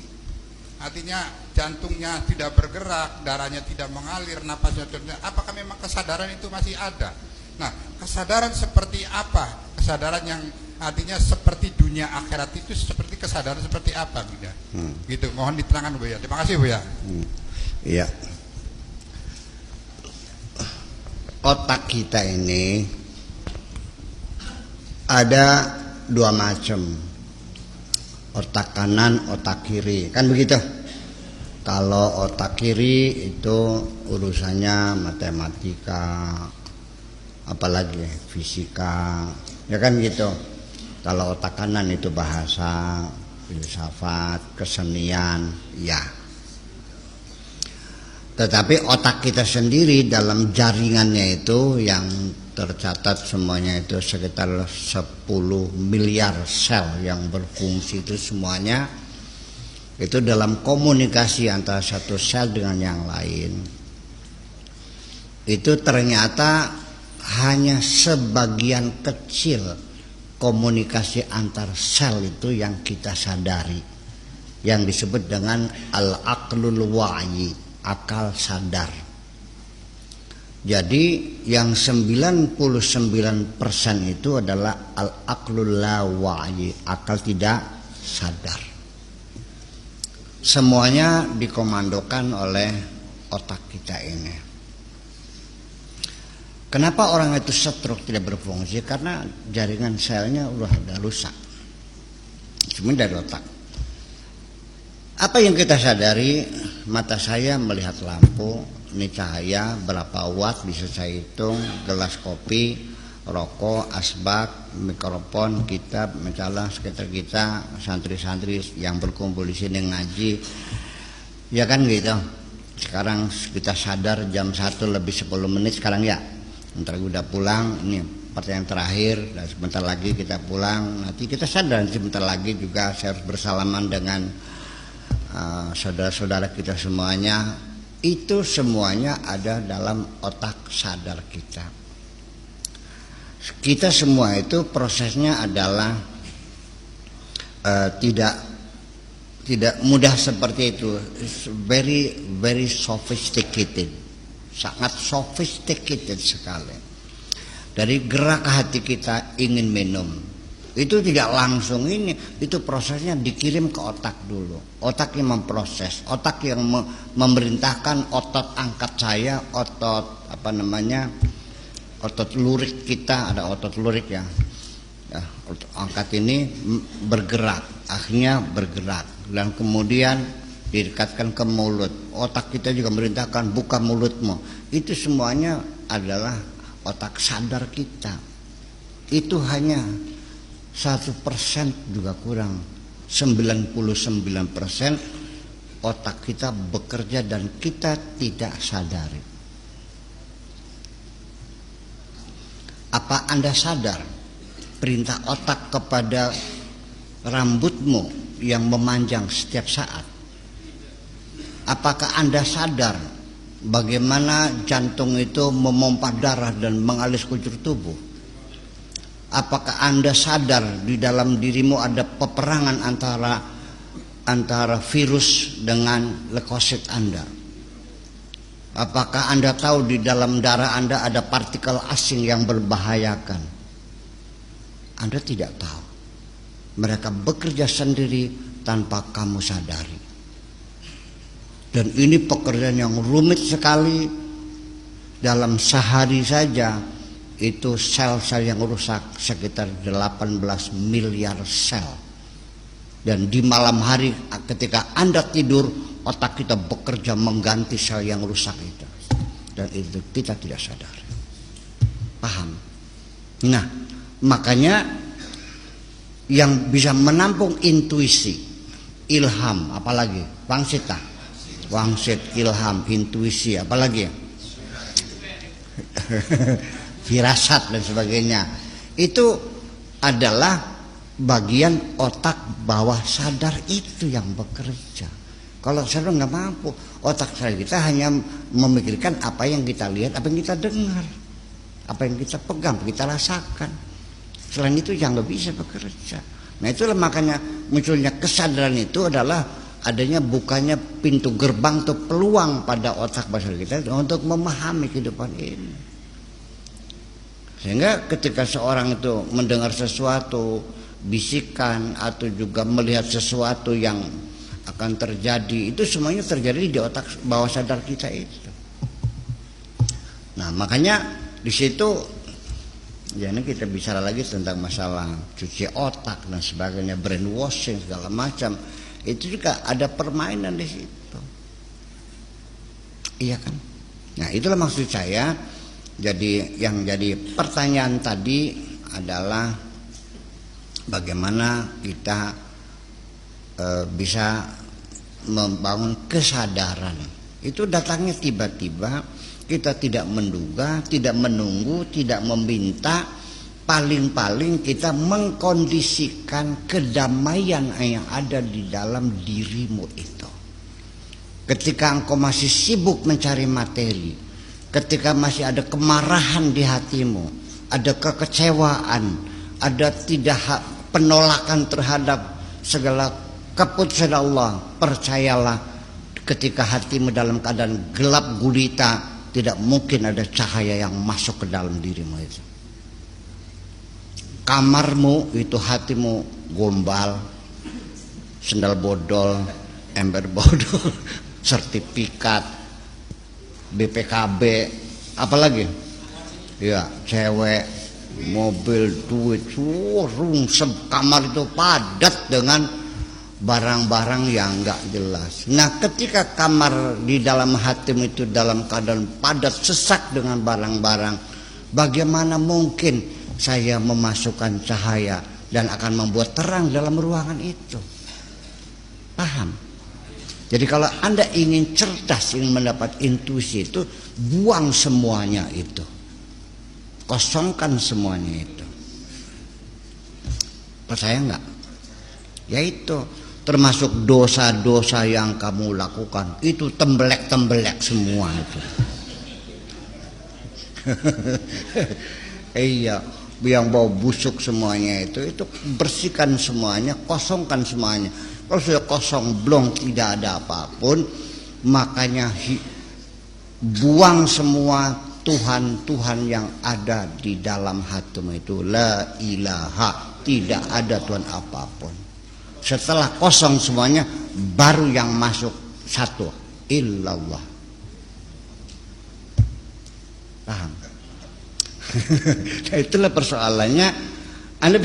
artinya jantungnya tidak bergerak, darahnya tidak mengalir, napasnya tidak, apakah memang kesadaran itu masih ada? Nah, kesadaran seperti apa? Kesadaran yang artinya seperti dunia akhirat itu seperti kesadaran seperti apa, Buya? Gitu, mohon diterangkan, Buya. Terima kasih, Buya. Iya. Otak kita ini ada dua macam. Otak kanan, otak kiri. Kan begitu? Kalau otak kiri itu urusannya matematika, apalagi fisika, ya kan gitu. Kalau otak kanan itu bahasa, filsafat, kesenian, ya. Tetapi otak kita sendiri dalam jaringannya itu yang tercatat semuanya itu sekitar 10 miliar sel yang berfungsi itu semuanya itu dalam komunikasi antara satu sel dengan yang lain. Itu ternyata hanya sebagian kecil komunikasi antar sel itu yang kita sadari, yang disebut dengan al-aqlul wa'yi, akal sadar. Jadi yang 99% itu adalah al-aqlul la wa'yi, akal tidak sadar. Semuanya dikomandokan oleh otak kita ini. Kenapa orang itu stroke tidak berfungsi? Karena jaringan selnya udah rusak. Cuma dari otak. Apa yang kita sadari? Mata saya melihat lampu, ini cahaya berapa watt bisa saya hitung, gelas kopi, rokok, asbak, mikrofon, kitab, mencalah sekitar kita, santri-santri yang berkumpul di sini ngaji, ya kan gitu. Sekarang kita sadar jam 1 lebih 10 menit sekarang ya. Ntar udah pulang, ini pertanyaan terakhir, dan sebentar lagi kita pulang. Nanti kita sadar sebentar lagi juga saya harus bersalaman dengan saudara-saudara kita semuanya. Itu semuanya ada dalam otak sadar kita. Kita semua itu prosesnya adalah tidak tidak mudah seperti itu. It's very very sophisticated, sangat sophisticated sekali. Dari gerak hati kita ingin minum, itu tidak langsung ini, itu prosesnya dikirim ke otak dulu. Otak yang memproses, otak yang memerintahkan otot angkat saya, otot apa namanya, otot lurik kita, ada otot lurik ya. Ya, otot angkat ini bergerak, akhirnya bergerak dan kemudian didekatkan ke mulut. Otak kita juga merintahkan buka mulutmu. Itu semuanya adalah otak sadar kita. Itu hanya 1% juga kurang. 99% otak kita bekerja dan kita tidak sadari. Apa Anda sadar perintah otak kepada rambutmu yang memanjang setiap saat? Apakah Anda sadar bagaimana jantung itu memompa darah dan mengalir sekujur tubuh? Apakah Anda sadar di dalam dirimu ada peperangan antara virus dengan leukosit Anda? Apakah Anda tahu di dalam darah Anda ada partikel asing yang berbahayakan? Anda tidak tahu. Mereka bekerja sendiri tanpa kamu sadari. Dan ini pekerjaan yang rumit sekali. Dalam sehari saja itu sel-sel yang rusak sekitar 18 miliar sel. Dan di malam hari ketika Anda tidur, otak kita bekerja mengganti sel yang rusak itu. Dan itu kita tidak sadar. Paham? Nah, makanya yang bisa menampung intuisi, ilham, apalagi wangsita, wangsit, ilham, intuisi, apalagi firasat dan sebagainya, itu adalah bagian otak bawah sadar itu yang bekerja. Kalau sadar nggak mampu, otak sadar kita hanya memikirkan apa yang kita lihat, apa yang kita dengar, apa yang kita pegang, kita rasakan. Selain itu yang nggak bisa bekerja. Nah itulah makanya munculnya kesadaran itu adalah adanya bukanya pintu gerbang atau peluang pada otak basar kita untuk memahami kehidupan ini. Sehingga ketika seorang itu mendengar sesuatu, bisikan atau juga melihat sesuatu yang akan terjadi, itu semuanya terjadi di otak bawah sadar kita itu. Nah makanya di situ ya ini kita bicara lagi tentang masalah cuci otak dan sebagainya, brainwashing segala macam. Itu juga ada permainan di situ. Iya kan? Nah, itulah maksud saya. Jadi yang jadi pertanyaan tadi adalah bagaimana kita bisa membangun kesadaran. Itu datangnya tiba-tiba. Kita tidak menduga, tidak menunggu, tidak meminta. Paling-paling kita mengkondisikan kedamaian yang ada di dalam dirimu itu. Ketika engkau masih sibuk mencari materi, ketika masih ada kemarahan di hatimu, ada kekecewaan, ada tidak penolakan terhadap segala keputusan Allah, percayalah ketika hatimu dalam keadaan gelap gulita, tidak mungkin ada cahaya yang masuk ke dalam dirimu itu. Kamarmu itu hatimu gombal, sendal bodol, ember bodol, sertifikat, BPKB, apalagi? Ya, cewek, mobil, duit, rungsem, kamar itu padat dengan barang-barang yang enggak jelas. Nah, ketika kamar di dalam hatimu itu dalam keadaan padat, sesak dengan barang-barang, bagaimana mungkin saya memasukkan cahaya dan akan membuat terang dalam ruangan itu? Paham? Jadi kalau Anda ingin cerdas, ingin mendapat intuisi itu, buang semuanya itu. Kosongkan semuanya itu. Percaya enggak? Yaitu termasuk dosa-dosa yang kamu lakukan, itu tembelek-tembelek semua itu. Iya, yang bau busuk semuanya itu bersihkan semuanya, kosongkan semuanya. Kalau sudah kosong blong, tidak ada apapun, makanya buang semua Tuhan-Tuhan yang ada di dalam hatimu itu. La ilaha, tidak ada Tuhan apapun. Setelah kosong semuanya, baru yang masuk satu, illallah. Paham? Nah, itulah persoalannya. Anda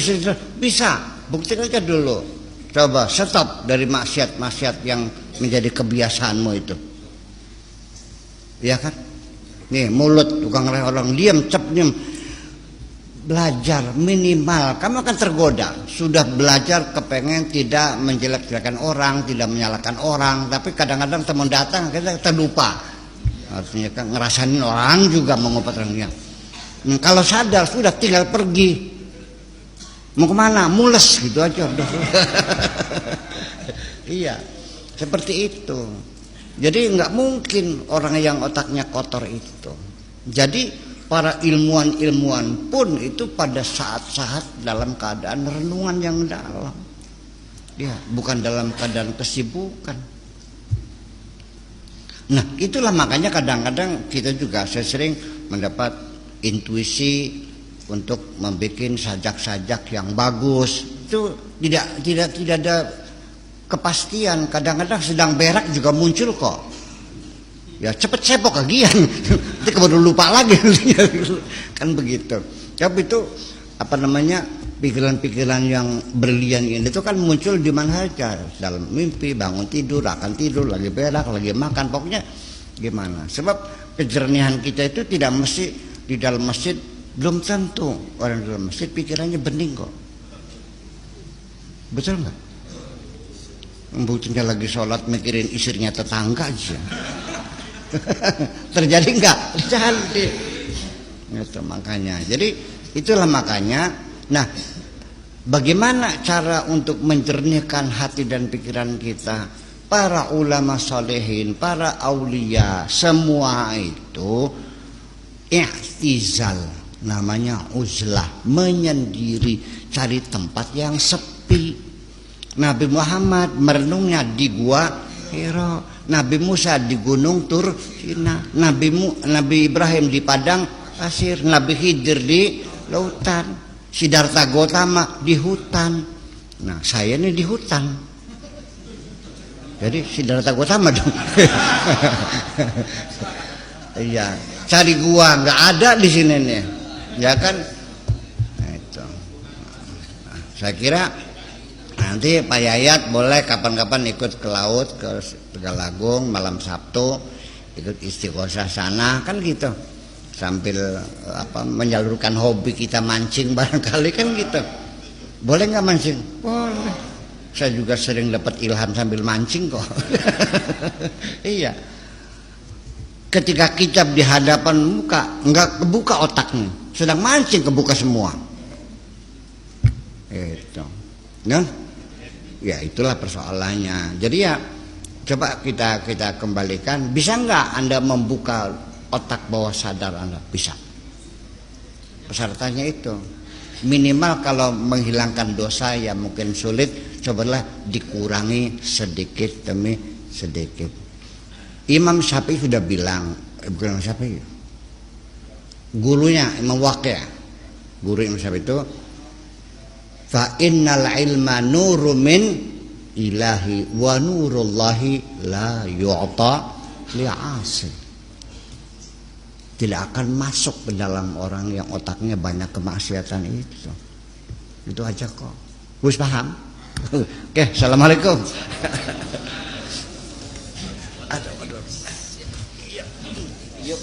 bisa buktikan aja dulu. Coba stop dari maksiat-maksiat yang menjadi kebiasaanmu itu. Ya kan? Nih mulut tukang reh orang, diam, diam. Belajar minimal, kamu akan tergoda. Sudah belajar kepengen tidak menjelek-jelekan orang, tidak menyalahkan orang, tapi kadang-kadang teman datang kita terlupa. Artinya kan ngerasain orang juga mengobat orangnya. Kalau sadar sudah tinggal pergi. Mau kemana? Mules gitu aja. Iya, seperti itu. Jadi nggak mungkin orang yang otaknya kotor itu. Jadi para ilmuwan pun itu pada saat-saat dalam keadaan renungan yang dalam. Ya, bukan dalam keadaan kesibukan. Nah, itulah makanya kadang-kadang kita juga sering mendapat intuisi untuk membuat sajak-sajak yang bagus. Itu tidak ada kepastian. Kadang-kadang sedang berak juga muncul kok. Ya cepet cepok kagian. Nanti keburu lupa lagi. Kan begitu. Tapi itu pikiran-pikiran yang berlian ini itu kan muncul di mana saja, dalam mimpi, bangun tidur, akan tidur, lagi berak, lagi makan, pokoknya gimana. Sebab kejernihan kita itu tidak mesti di dalam masjid. Belum tentu orang dalam masjid pikirannya bening kok. Betul nggak? Buktinya lagi sholat mikirin istrinya tetangga aja. Terjadi nggak? Terjadi. Itu makanya. Jadi itulah makanya. Nah, bagaimana cara untuk menjernihkan hati dan pikiran kita? Para ulama solehin, para aulia, semua itu i'tizal. Namanya uzlah, menyendiri, cari tempat yang sepi. Nabi Muhammad merenungnya di gua Hira, Nabi Musa di gunung Tur Sina, Nabi Ibrahim di padang pasir, Nabi Khidir di lautan, Siddhartha Gautama di hutan. Nah, saya ini di hutan. Jadi Siddhartha Gautama dong. Iya, cari gua nggak ada di sini nih. Ya kan, nah, itu. Nah, saya kira nanti Pak Yayat boleh kapan-kapan ikut ke laut, ke Tegalagung malam Sabtu, ikut istighosah sana kan gitu, sambil menyalurkan hobi kita mancing barangkali kan gitu. Boleh nggak mancing? Boleh. Saya juga sering dapat ilham sambil mancing kok. Iya. Ketika kitab di hadapan muka, nggak kebuka otaknya, sedang mancing kebuka semua. Itu, nah, ya itulah persoalannya. Jadi ya, coba kita kembalikan. Bisa nggak Anda membuka otak bawah sadar Anda? Bisa. Persyaratannya itu, minimal kalau menghilangkan dosa yang mungkin sulit, cobalah dikurangi sedikit demi sedikit. Imam Syafi'i sudah bilang, bukan Imam Syafi'i, gurunya Imam Waqi', guru Imam Syafi'i itu, fa innal ilma nuru min ilahi wa nurullahi la yu'ta li'asi. Tidak akan masuk ke dalam orang yang otaknya banyak kemaksiatan itu. Itu aja kok. Gus paham? Oke, assalamualaikum. Aduh. Yuk.